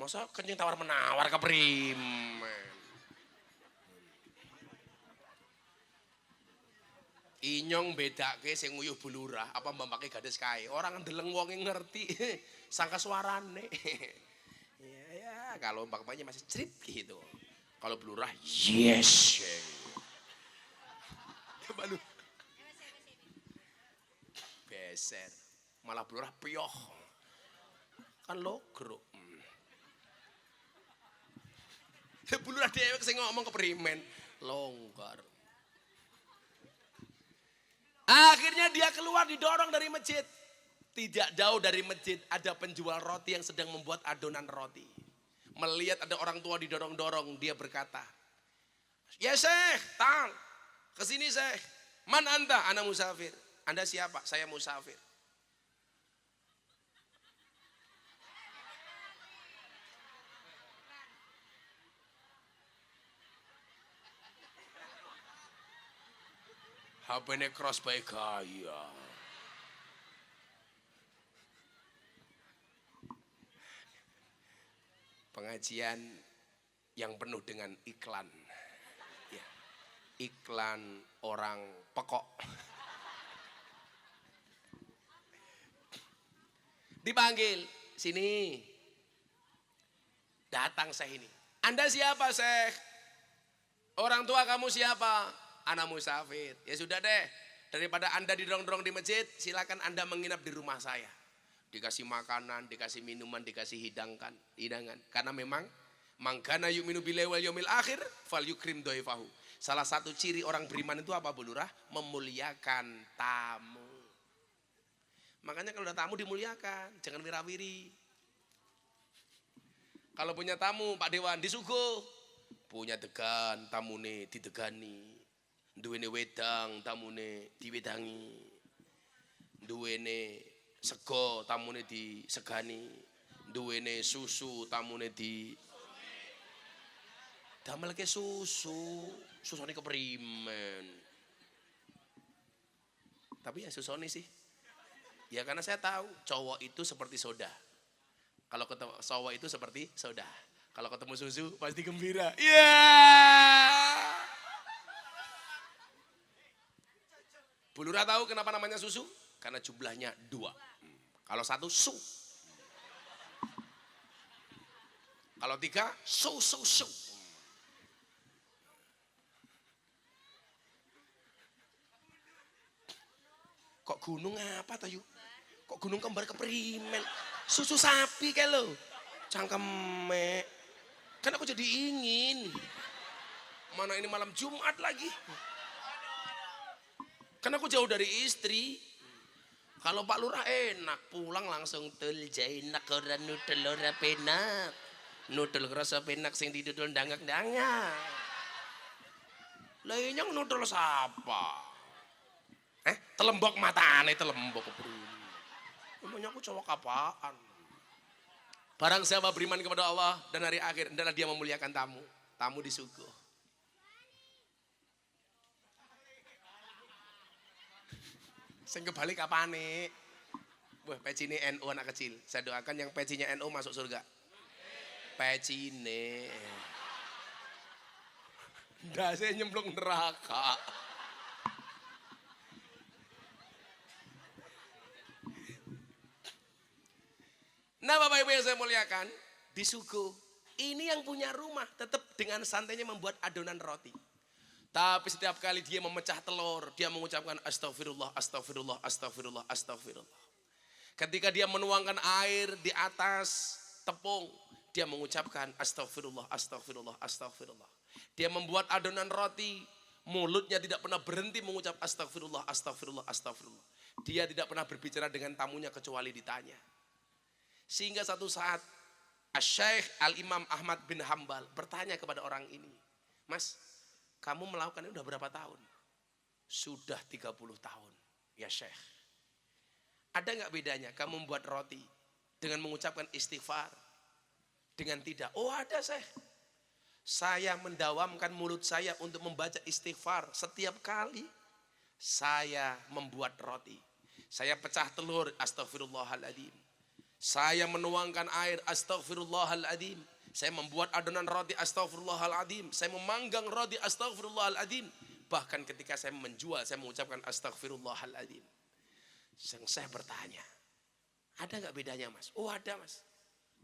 Masa kencing tawar menawar ke primen. Inyong bedake sing nguyuh Bu Lurah apa mbambake gadis kae. Orang ndeleng wonge ngerti sangka suarane. Ya, kalau mbak-mbaknya masih cerit gitu. Kalau Bu Lurah yes. Coba lu. Beser. Malah Bu Lurah pioh. Kan logro. Bu Lurah dewek sing ngomong ke primen, longgar. Akhirnya dia keluar didorong dari masjid. Tidak jauh dari masjid ada penjual roti yang sedang membuat adonan roti. Melihat ada orang tua didorong-dorong, dia berkata, "Ya Syekh, tang, kesini Syekh. Man anta? Ana musafir." Anda siapa? Saya musafir. HP-nya cross by gaya. Pengajian yang penuh dengan iklan. Ya. Iklan orang pekok. Dipanggil, sini. Datang Syekh ini. Anda siapa Syekh? Orang tua kamu siapa? Anak musafir. Ya sudah deh, daripada Anda didorong-dorong di masjid, silakan Anda menginap di rumah saya. Dikasih makanan, dikasih minuman, dikasih hidangan. Karena memang mangkana yu'minu billahi wal yaumil akhir fal yukrim dhaifahu. Salah satu ciri orang beriman itu apa Bu Lurah? Memuliakan tamu. Makanya kalau ada tamu dimuliakan, jangan wirawiri. Kalau punya tamu Pak Dewan disuguh, punya degan tamune didegani, duwene wedang tamune diwedangi, duwene sego tamune disegani, duwene susu tamune di damel ke susone keprimen. Tapi ya susone sih. Ya karena saya tahu cowok itu seperti soda. Kalau ketemu cowok itu seperti soda. Kalau ketemu susu pasti gembira. Iya. Bu Lurah tahu kenapa namanya susu? Karena jumlahnya 2. Kalau 1 su. Kalau 3 su. Kok gunung apa toh yuk? Kok gunung kembar keprimen? Susu sapi kayak lo. Cangkeme. Kan aku jadi ingin. Mana ini malam Jumat lagi. Kan aku jauh dari istri. Kalau Pak Lurah enak. Pulang langsung tul jainak ora nudel ora penak. Nudel kerasa penak sing didudul dangak-dangak. Lah yang nudel siapa? Telembok matane telembok keprimen. Emangnya aku cowok apaan? Barang siapa beriman kepada Allah dan hari akhir, adalah dia memuliakan tamu. Tamu disuguh. Sing kebalik apane? Wah, pecine NU anak kecil. Saya doakan yang pecinya NU masuk surga. Pecine. Nggak, saya nyemplung neraka. Nah Bapak Ibu yang saya muliakan, disuguh. Ini yang punya rumah tetap dengan santainya membuat adonan roti. Tapi setiap kali dia memecah telur, dia mengucapkan astagfirullah, astagfirullah, astagfirullah, astagfirullah. Ketika dia menuangkan air di atas tepung, dia mengucapkan astagfirullah, astagfirullah, astagfirullah. Dia membuat adonan roti, mulutnya tidak pernah berhenti mengucap astagfirullah, astagfirullah, astagfirullah. Dia tidak pernah berbicara dengan tamunya kecuali ditanya. Sehingga satu saat Asy-Syaikh Al-Imam Ahmad bin Hambal bertanya kepada orang ini, Mas, kamu melakukan ini udah berapa tahun? Sudah 30 tahun, ya Syekh. Ada nggak bedanya kamu membuat roti dengan mengucapkan istighfar dengan tidak? Oh ada Syekh. Saya mendawamkan mulut saya untuk membaca istighfar setiap kali saya membuat roti. Saya pecah telur, astagfirullahaladzim. Saya menuangkan air, astagfirullahaladzim. Saya membuat adonan roti, astagfirullahaladzim. Saya memanggang roti, astagfirullahaladzim. Bahkan ketika saya menjual, saya mengucapkan astagfirullahaladzim. Saya bertanya, ada gak bedanya Mas? Oh ada Mas.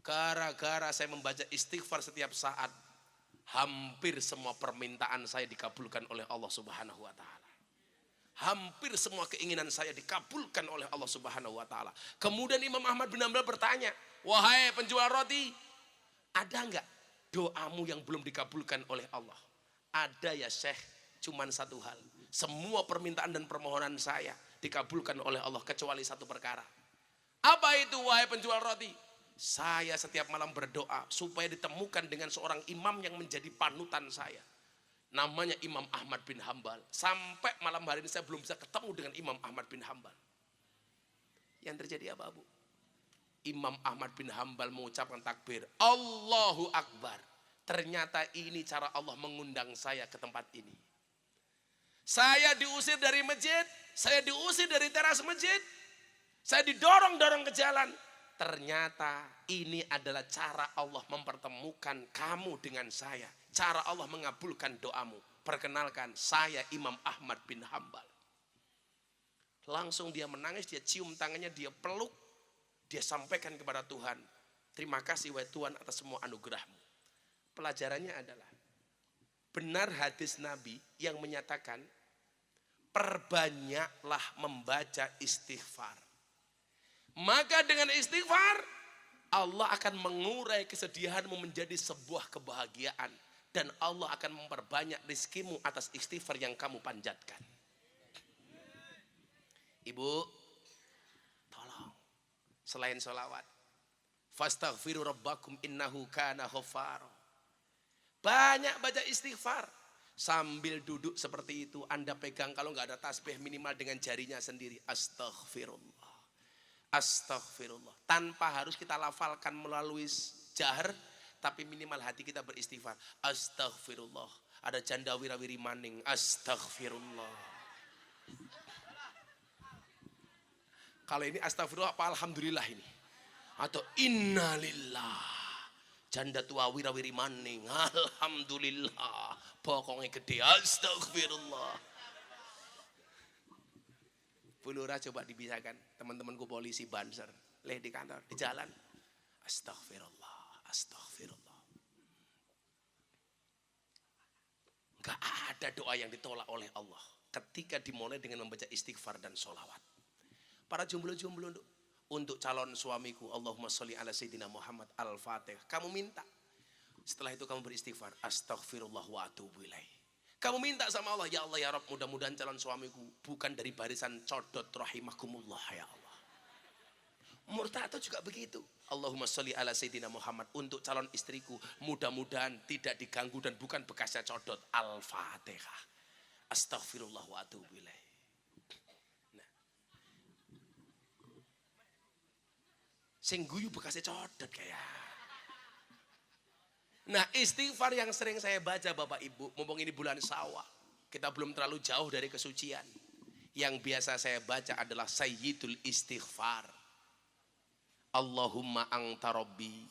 Gara-gara saya membaca istighfar setiap saat, hampir semua permintaan saya dikabulkan oleh Allah Subhanahu wa Ta'ala. Hampir semua keinginan saya dikabulkan oleh Allah Subhanahu wa Ta'ala. Kemudian Imam Ahmad bin Hambal bertanya, wahai penjual roti, ada enggak doamu yang belum dikabulkan oleh Allah? Ada ya Syekh, cuman satu hal. Semua permintaan dan permohonan saya dikabulkan oleh Allah kecuali satu perkara. Apa itu wahai penjual roti? Saya setiap malam berdoa supaya ditemukan dengan seorang imam yang menjadi panutan saya. Namanya Imam Ahmad bin Hambal. Sampai malam hari ini saya belum bisa ketemu dengan Imam Ahmad bin Hambal. Yang terjadi apa Bu? Imam Ahmad bin Hambal mengucapkan takbir, Allahu Akbar. Ternyata ini cara Allah mengundang saya ke tempat ini. Saya diusir dari masjid, saya diusir dari teras masjid, saya didorong-dorong ke jalan. Ternyata ini adalah cara Allah mempertemukan kamu dengan saya. Cara Allah mengabulkan doamu. Perkenalkan, saya Imam Ahmad bin Hambal. Langsung dia menangis, dia cium tangannya, dia peluk. Dia sampaikan kepada Tuhan, terima kasih wahai Tuhan atas semua anugerahmu. Pelajarannya adalah, benar hadis Nabi yang menyatakan, perbanyaklah membaca istighfar. Maka dengan istighfar Allah akan mengurai kesedihanmu menjadi sebuah kebahagiaan. Dan Allah akan memperbanyak rizkimu atas istighfar yang kamu panjatkan. Ibu, tolong selain sholawat, fastaghfiru rabbakum innahu kana ghaffara. Banyak baca istighfar. Sambil duduk seperti itu, Anda pegang kalau nggak ada tasbih minimal dengan jarinya sendiri. Astaghfirullah. Astaghfirullah. Tanpa harus kita lafalkan melalui jahar, tapi minimal hati kita beristighfar. Astaghfirullah. Ada janda wirawiri maning. Astaghfirullah. Kalau ini astaghfirullah apa alhamdulillah ini? Atau innalillah. Janda tua wirawiri maning, alhamdulillah, pokoknya gede, astagfirullah. Bu Lurah coba dibisakan, teman-temanku polisi Banser, di kantor, di jalan, astagfirullah, astagfirullah. Gak ada doa yang ditolak oleh Allah ketika dimulai dengan membaca istighfar dan sholawat. Para jomblo-jomblo untuk calon suamiku, Allahumma sholli ala sayyidina Muhammad al-Fatihah. Kamu minta. Setelah itu kamu beristighfar. Astaghfirullah wa atubu ilaih. Kamu minta sama Allah, ya Allah ya Rabb, mudah-mudahan calon suamiku bukan dari barisan codot rahimakumullah ya Allah. Murtado juga begitu. Allahumma sholli ala sayyidina Muhammad, untuk calon istriku mudah-mudahan tidak diganggu dan bukan bekasnya codot. Al-Fatihah. Astaghfirullah wa atubu ilaih. Sing guyu bekasnya codot kayak. Nah, istighfar yang sering saya baca Bapak Ibu, mumpung ini bulan Syawal, kita belum terlalu jauh dari kesucian. Yang biasa saya baca adalah sayyidul istighfar. Allahumma anta rabbi,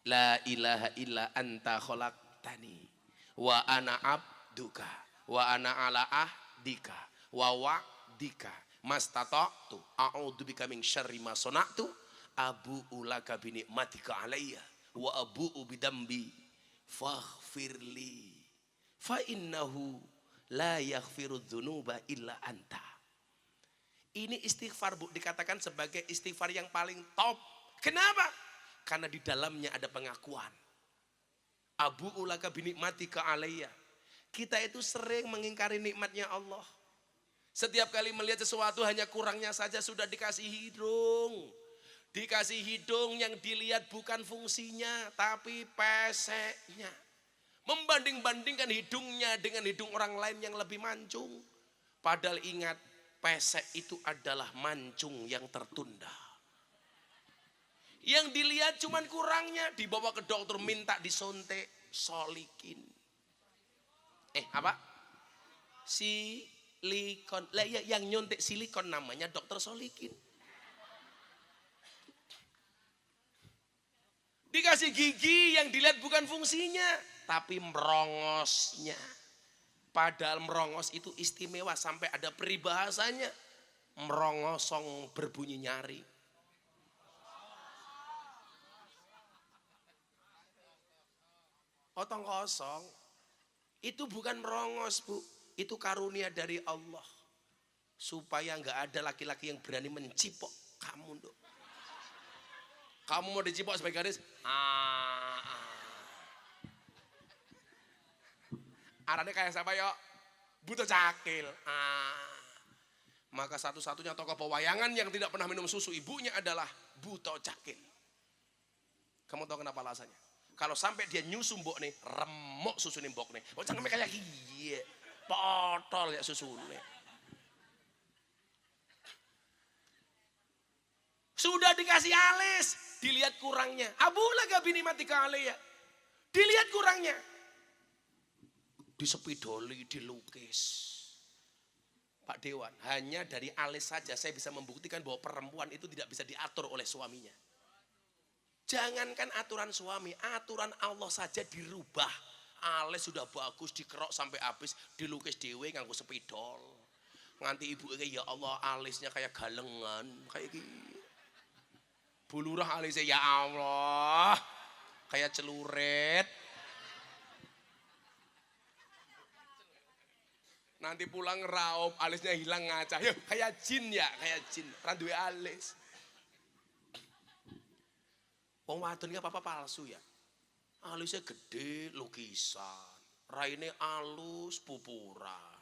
la ilaha illa anta khalaqtani, wa ana abduka, wa ana ala ahdika, wa wa'dika, mastata'tu, a'udzubika min syarri ma sana'tu, abu'u laka binikmatika alayya wa abu'u bidambi faghfirli fa innahu la yaghfiru dzunuba illa anta. Ini istighfar Bu, dikatakan sebagai istighfar yang paling top. Kenapa? Karena di dalamnya ada pengakuan. Abu'u laka binikmatika alayya. Kita itu sering mengingkari nikmatnya Allah. Setiap kali melihat sesuatu hanya kurangnya saja sudah dikasih hidung. Dikasih hidung yang dilihat bukan fungsinya, tapi peseknya. Membanding-bandingkan hidungnya dengan hidung orang lain yang lebih mancung. Padahal ingat, pesek itu adalah mancung yang tertunda. Yang dilihat cuman kurangnya, dibawa ke dokter minta disontek, solikin. Apa? Silikon. Lah ya, yang nyontek silikon namanya dokter solikin. Dikasih gigi yang dilihat bukan fungsinya, tapi merongosnya. Padahal merongos itu istimewa sampai ada peribahasanya. Merongosong berbunyi nyari. Otong kosong. Itu bukan merongos Bu. Itu karunia dari Allah. Supaya nggak ada laki-laki yang berani mencipok kamu Dok. Kamu mau dicipok sebagai gadis? Arane kayak siapa yuk? Butuh cakil. Maka satu-satunya tokoh pewayangan yang tidak pernah minum susu ibunya adalah Buto Cakil. Kamu tahu kenapa alasannya? Kalau sampai dia nyusu mbok nih, remuk susu nih mbok nih. Oh jangan kayak hiye, potol ya susu nih. Sudah dikasih alis, dilihat kurangnya. Abu laga bini mati kali ya. Dilihat kurangnya. Disepidoli, dilukis. Pak Dewan, hanya dari alis saja saya bisa membuktikan bahwa perempuan itu tidak bisa diatur oleh suaminya. Jangankan aturan suami, aturan Allah saja dirubah. Alis sudah bagus, dikerok sampai habis, dilukis dewe nganggo sepidol. Nganti ibu ya Allah alisnya kayak galengan, kayak gitu. Bu Lurah alisnya ya Allah kayak celuret. Nanti pulang raup alisnya hilang ngaca. Yo, kayak jin ya, kayak jin. Randuwe alis. Wong wadon iki apa palsu ya. Alisnya gede lukisan, raine alus pupuran,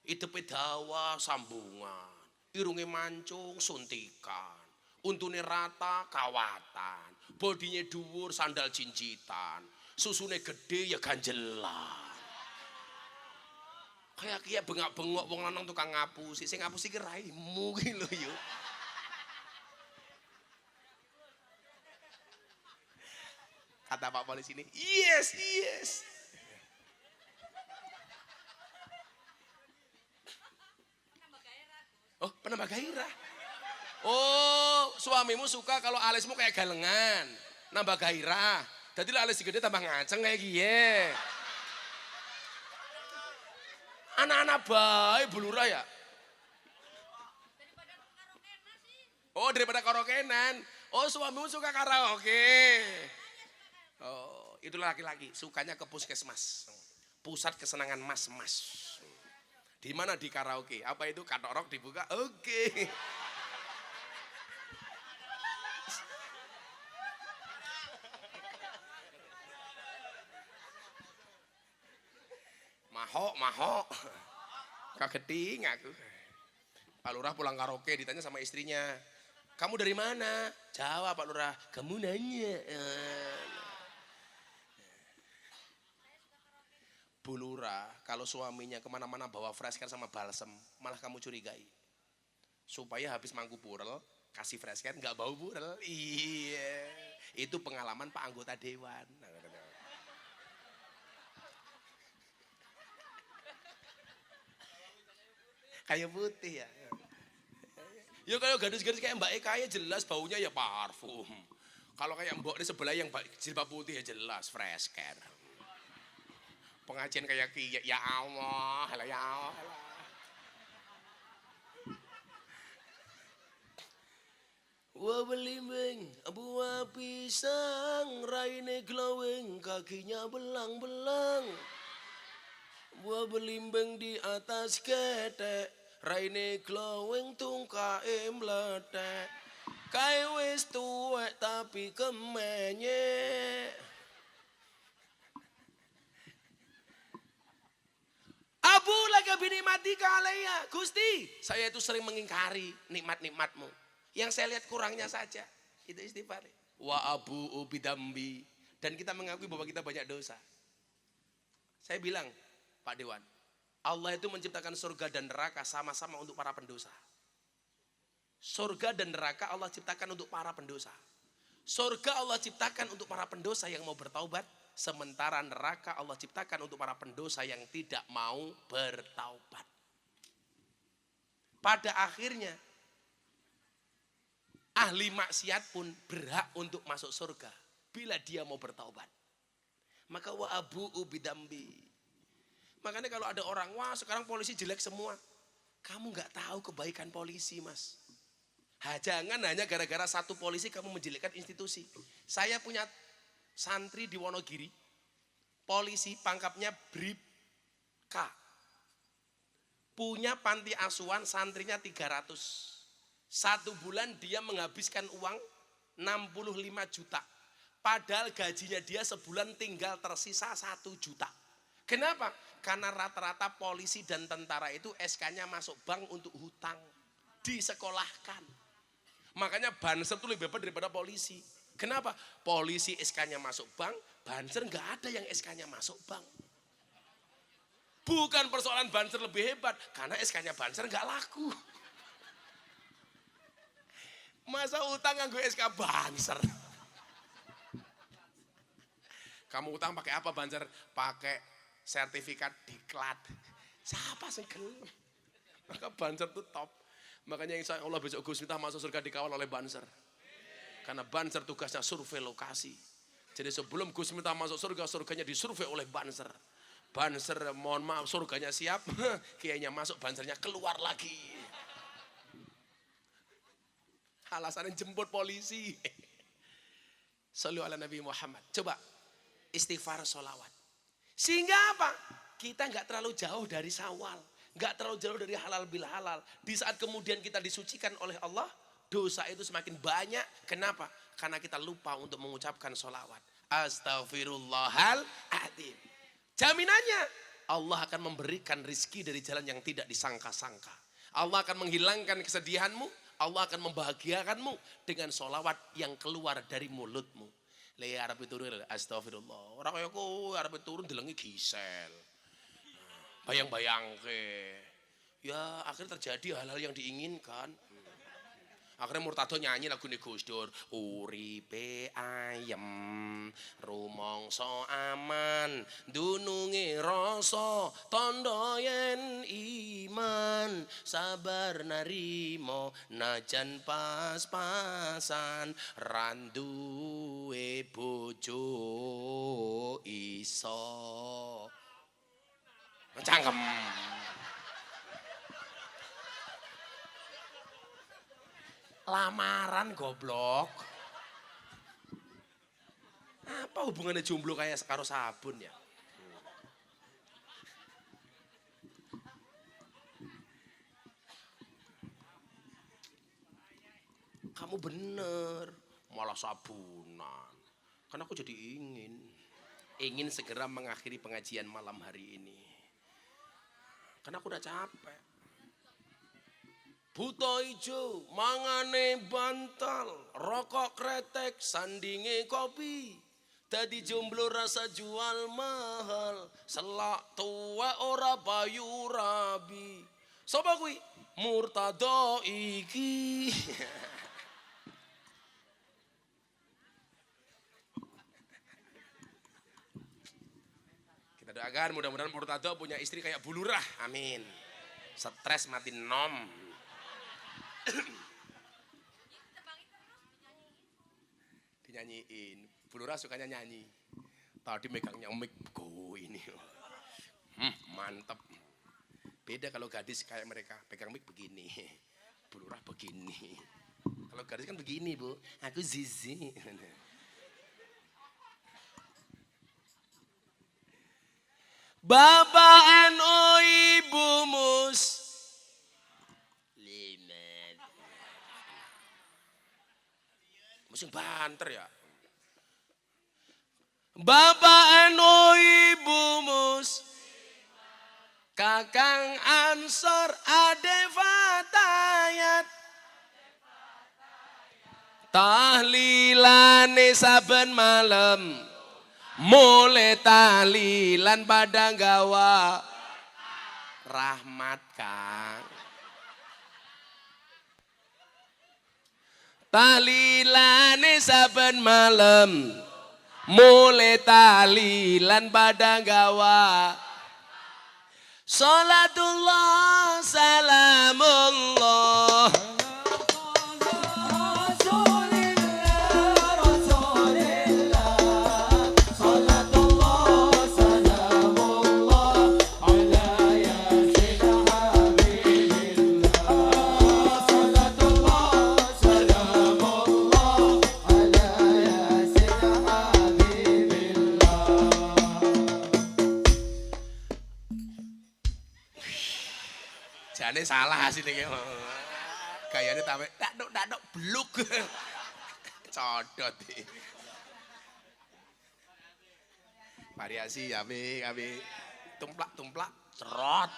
idepe dawa sambungan, irunge mancung suntikan, untune rata kawatan, bodinya dhuwur sandal cincitan, susune gede ya ganjelan. Kayak bengak-bengok wong lanang tukang ngapusi, sing ngapusi ki raimu ki lho yo. Kata Pak Polisi ini, yes. Oh, penambah gairah. Oh, suamimu suka kalau alismu kayak galengan, nambah gairah. Jadi alis gede tambah ngaceng kayak gini. Anak-anak baik bulura ya. Oh, daripada karaokean. Oh, suamimu suka karaoke. Oh, itulah laki-laki sukanya ke puskesmas, pusat kesenangan mas-mas. Di mana di karaoke? Apa itu katorok dibuka? Oke. Mahok. Kageting aku. Pak Lurah pulang karaoke ditanya sama istrinya, kamu dari mana? Jawab Pak Lurah, kamu nanya. Bu Lurah, kalau suaminya kemana-mana bawa fresh care sama balsem, malah kamu curigai. Supaya habis mangku purel, kasih fresh care, nggak bau purel. Iya, itu pengalaman Pak anggota Dewan. Kayak putih ya. Ya kalau gadis-gadis kayak Mbak Eka ya jelas baunya ya parfum. Kalau kayak Mbok di sebelah yang jilbab putih ya jelas fresh care. Pengajian kayak ya Allah, ya Allah. Wah belimbing, buah pisang, raine glowing, kakinya belang-belang. Buah belimbing di atas ketek, raine glowing tungkae meletek. Kae wis tuwek tapi kemenyek. Abu lagi binikmati kalaya. Gusti, saya itu sering mengingkari nikmat-nikmatmu. Yang saya lihat kurangnya saja. Itu istighfar. Wa abu ubidambi. Dan kita mengakui bahwa kita banyak dosa. Saya bilang, Pak Dewan, Allah itu menciptakan surga dan neraka sama-sama untuk para pendosa. Surga dan neraka Allah ciptakan untuk para pendosa. Surga Allah ciptakan untuk para pendosa yang mau bertaubat. Sementara neraka Allah ciptakan untuk para pendosa yang tidak mau bertaubat. Pada akhirnya, ahli maksiat pun berhak untuk masuk surga. Bila dia mau bertaubat. Maka wa abu'u bidambi. Makanya kalau ada orang, wah sekarang polisi jelek semua. Kamu gak tahu kebaikan polisi mas. Jangan hanya gara-gara satu polisi kamu menjelekkan institusi. Saya punya santri di Wonogiri, polisi pangkapnya Brib K. Punya panti asuhan santrinya 300. Satu bulan dia menghabiskan uang 65 juta. Padahal gajinya dia sebulan tinggal tersisa 1 juta. Kenapa? Karena rata-rata polisi dan tentara itu SK-nya masuk bank untuk hutang. Disekolahkan. Makanya banser itu lebih hebat daripada polisi. Kenapa? Polisi SK-nya masuk bank, banser nggak ada yang SK-nya masuk bank. Bukan persoalan banser lebih hebat, karena SK-nya banser nggak laku. Masa utang nganggo SK banser? Kamu utang pakai apa banser? Pakai sertifikat diklat. Siapa sih gelem? Maka banser itu top. Makanya insya Allah besok Gus Miftah masuk surga dikawal oleh banser. Karena banser tugasnya survei lokasi. Jadi sebelum Gus Miftah masuk surga, surganya disurvei oleh banser. Banser mohon maaf surganya siap, kiainya masuk, bansernya keluar lagi. Alasannya jemput polisi. Shallu ala Nabi Muhammad. Coba istighfar sholawat. Sehingga apa? Kita nggak terlalu jauh dari Syawal. Nggak terlalu jauh dari halal bil halal. Di saat kemudian kita disucikan oleh Allah, dosa itu semakin banyak. Kenapa? Karena kita lupa untuk mengucapkan sholawat. Astaghfirullahaladzim. Jaminannya Allah akan memberikan rizki dari jalan yang tidak disangka-sangka. Allah akan menghilangkan kesedihanmu. Allah akan membahagiakanmu dengan sholawat yang keluar dari mulutmu. Le arep turun astagfirullah. Ora kaya kowe arep turun delengi gisel. Bayang-bayang ke. Ya akhirnya terjadi hal-hal yang diinginkan. Akhirnya Murtado nyanyi lagu ini Gus Dur. Uripe ayem, rumangsa aman, dununge rasa, tandha yen iman, sabar narimo, najan pas-pasan, randuwe bojo iso. Cangkem. Lamaran goblok. Apa hubungannya jomblo kayak karo sabun ya? Kamu bener, malah sabunan. Karena aku jadi ingin segera mengakhiri pengajian malam hari ini. Karena aku udah capek. Buta ijo, mangane bantal, rokok kretek, sandinge kopi. Dadi jomblo rasa jual mahal, selak tua ora payu rabi. Sopo kuwi? Murtado iki. Kita doakan mudah-mudahan Murtado punya istri kayak Bulurah. Amin. Stres mati nom. Dinyanyiin. Bulurah sukanya nyanyi. Tadi megangnya mic go ini. Mantep. Beda kalau gadis kayak mereka pegang mic begini. Bulurah begini. Kalau gadis kan begini, Bu. Aku Zizi. Bapak NU Ibu Mus. Musim banter ya. Bapak NU Ibu Mus, Kakang Ansor Ade Fatayat, tahlilane saben malam, mulai tahlilan pada gawa rahmat Kang. Tahlilane saben malam, mulai tahlilan pada gawa. Salatullah salamullah. Jane salah sih nih, gayanya tawe dak bluk, codot. Variasi abi tumplak cerot.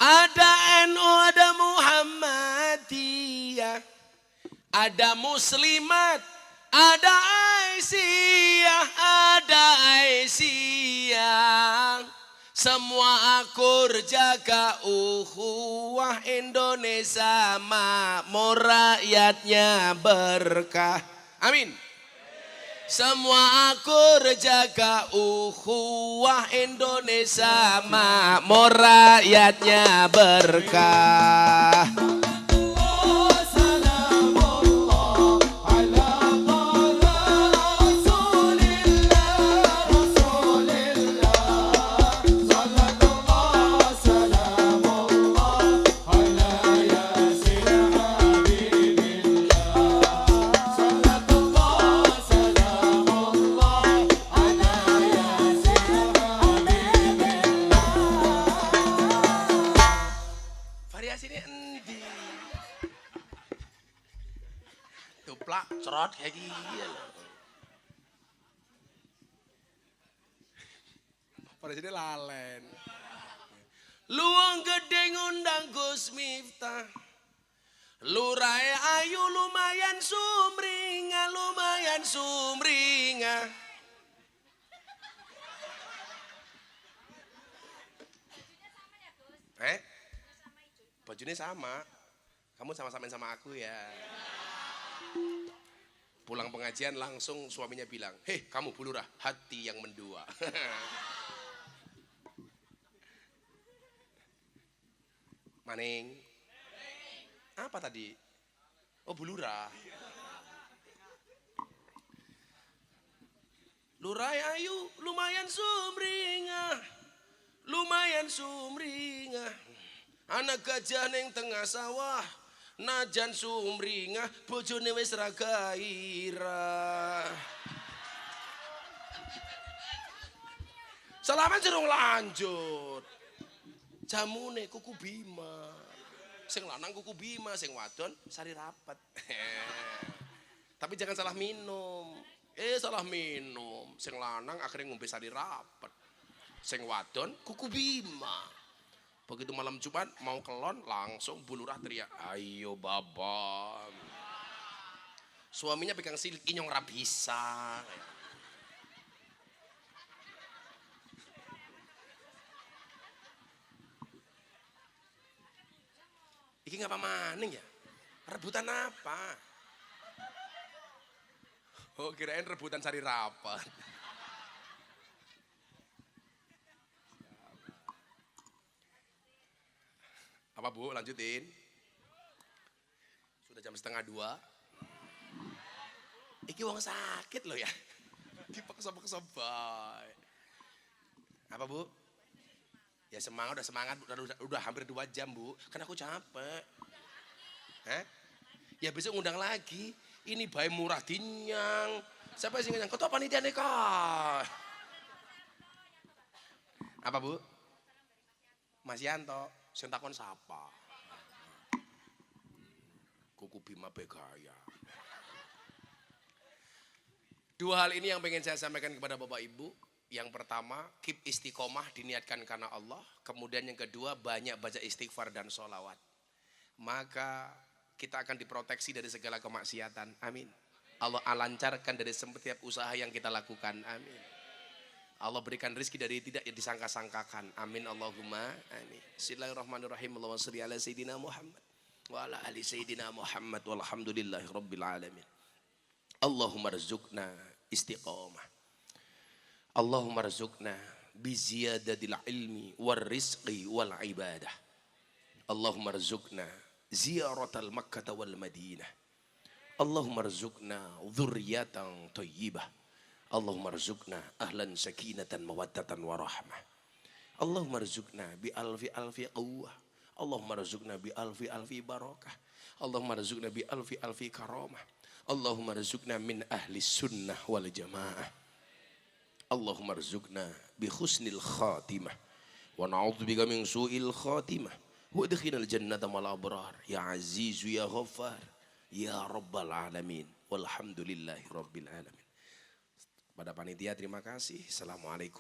Ada NU, ada Muhammadiyah, ada Muslimat, ada Aisyah. Semua akur jaga ukhuwah Indonesia makmur rakyatnya berkah. Amin. Semua akur jaga ukhuwah Indonesia makmur rakyatnya berkah. Variasi ini endi? cerot kayak gini. Pada sini lalen. Luang gede ngundang Gus Miftah. Lurai ayu lumayan sumringah, lumayan sumringah. Bajunya sama. Kamu sama-samain sama aku ya. Pulang pengajian langsung suaminya bilang, "Hei, kamu Bu Lurah, hati yang mendua." Maning. Apa tadi? Oh, Bu Lurah. Lurai ayu lumayan sumringah. Lumayan sumringah. Anak gajah ning tengah sawah. Najan sumringah bojone wis ra gairah. Salaman jerung lanjut. Jamune kuku bima. Sing lanang kuku bima, sing wadon sari rapet. Tapi jangan salah minum. Salah minum. Sing lanang akhirnya ngombe sari rapet. Sing wadon kuku bima. Begitu malam Jumat mau kelon langsung Bu Lurah teriak, "Ayo babam." Suaminya pegang silik, inyong ra bisa. Iki ngapa maning ya? Rebutan apa? Oh, kirain rebutan sari rapat. Apa Bu, lanjutin. Sudah jam 1:30. Iki wong sakit loh ya. Dipaksa-paksa bae. Apa Bu? Ya semangat, udah hampir 2 jam Bu. Kan aku capek. Ya besok ngundang lagi. Ini bae murah dinyang. Siapa sih yang ketua panitia nikah? Apa Bu? Mas Yanto. Sing takon sapa? Kuku bima begaya. 2 hal ini yang pengen saya sampaikan kepada Bapak Ibu. Yang pertama, keep istiqomah diniatkan karena Allah. Kemudian yang kedua, banyak baca istighfar dan sholawat. Maka kita akan diproteksi dari segala kemaksiatan. Amin. Allah lancarkan dari setiap usaha yang kita lakukan. Amin. Allah berikan rezeki dari tidak disangka-sangkakan. Amin Allahumma amin. Bismillahirrahmanirrahim. Allahumma sholli ala sayyidina Muhammad wa ala ali sayyidina Muhammad walhamdulillahi rabbil alamin. Allahumma rzuqna istiqamah. Allahumma rzuqna bi ziyadatil ilmi war rizqi wal ibadah. Allahumma rzuqna ziyaratal Makkah wal Madinah. Allahumma rzuqna dzurriyyatan thayyibah. Allahumma rzuqna ahlan sakinatan mawaddatan warahmah. Allahumma rzuqna bi alfi quwwah. Allahumma rzuqna bi alfi barakah. Allahumma rzuqna bi alfi karamah. Allahumma rzuqna min ahli sunnah wal jamaah. Allahumma rzuqna bi husnil khatimah wa na'udzubika min su'il khatimah wa adkhilnal jannata mal abrar ya azizu ya ghaffar ya rabbal alamin walhamdulillahi rabbil alamin. Pada panitia terima kasih. Assalamualaikum.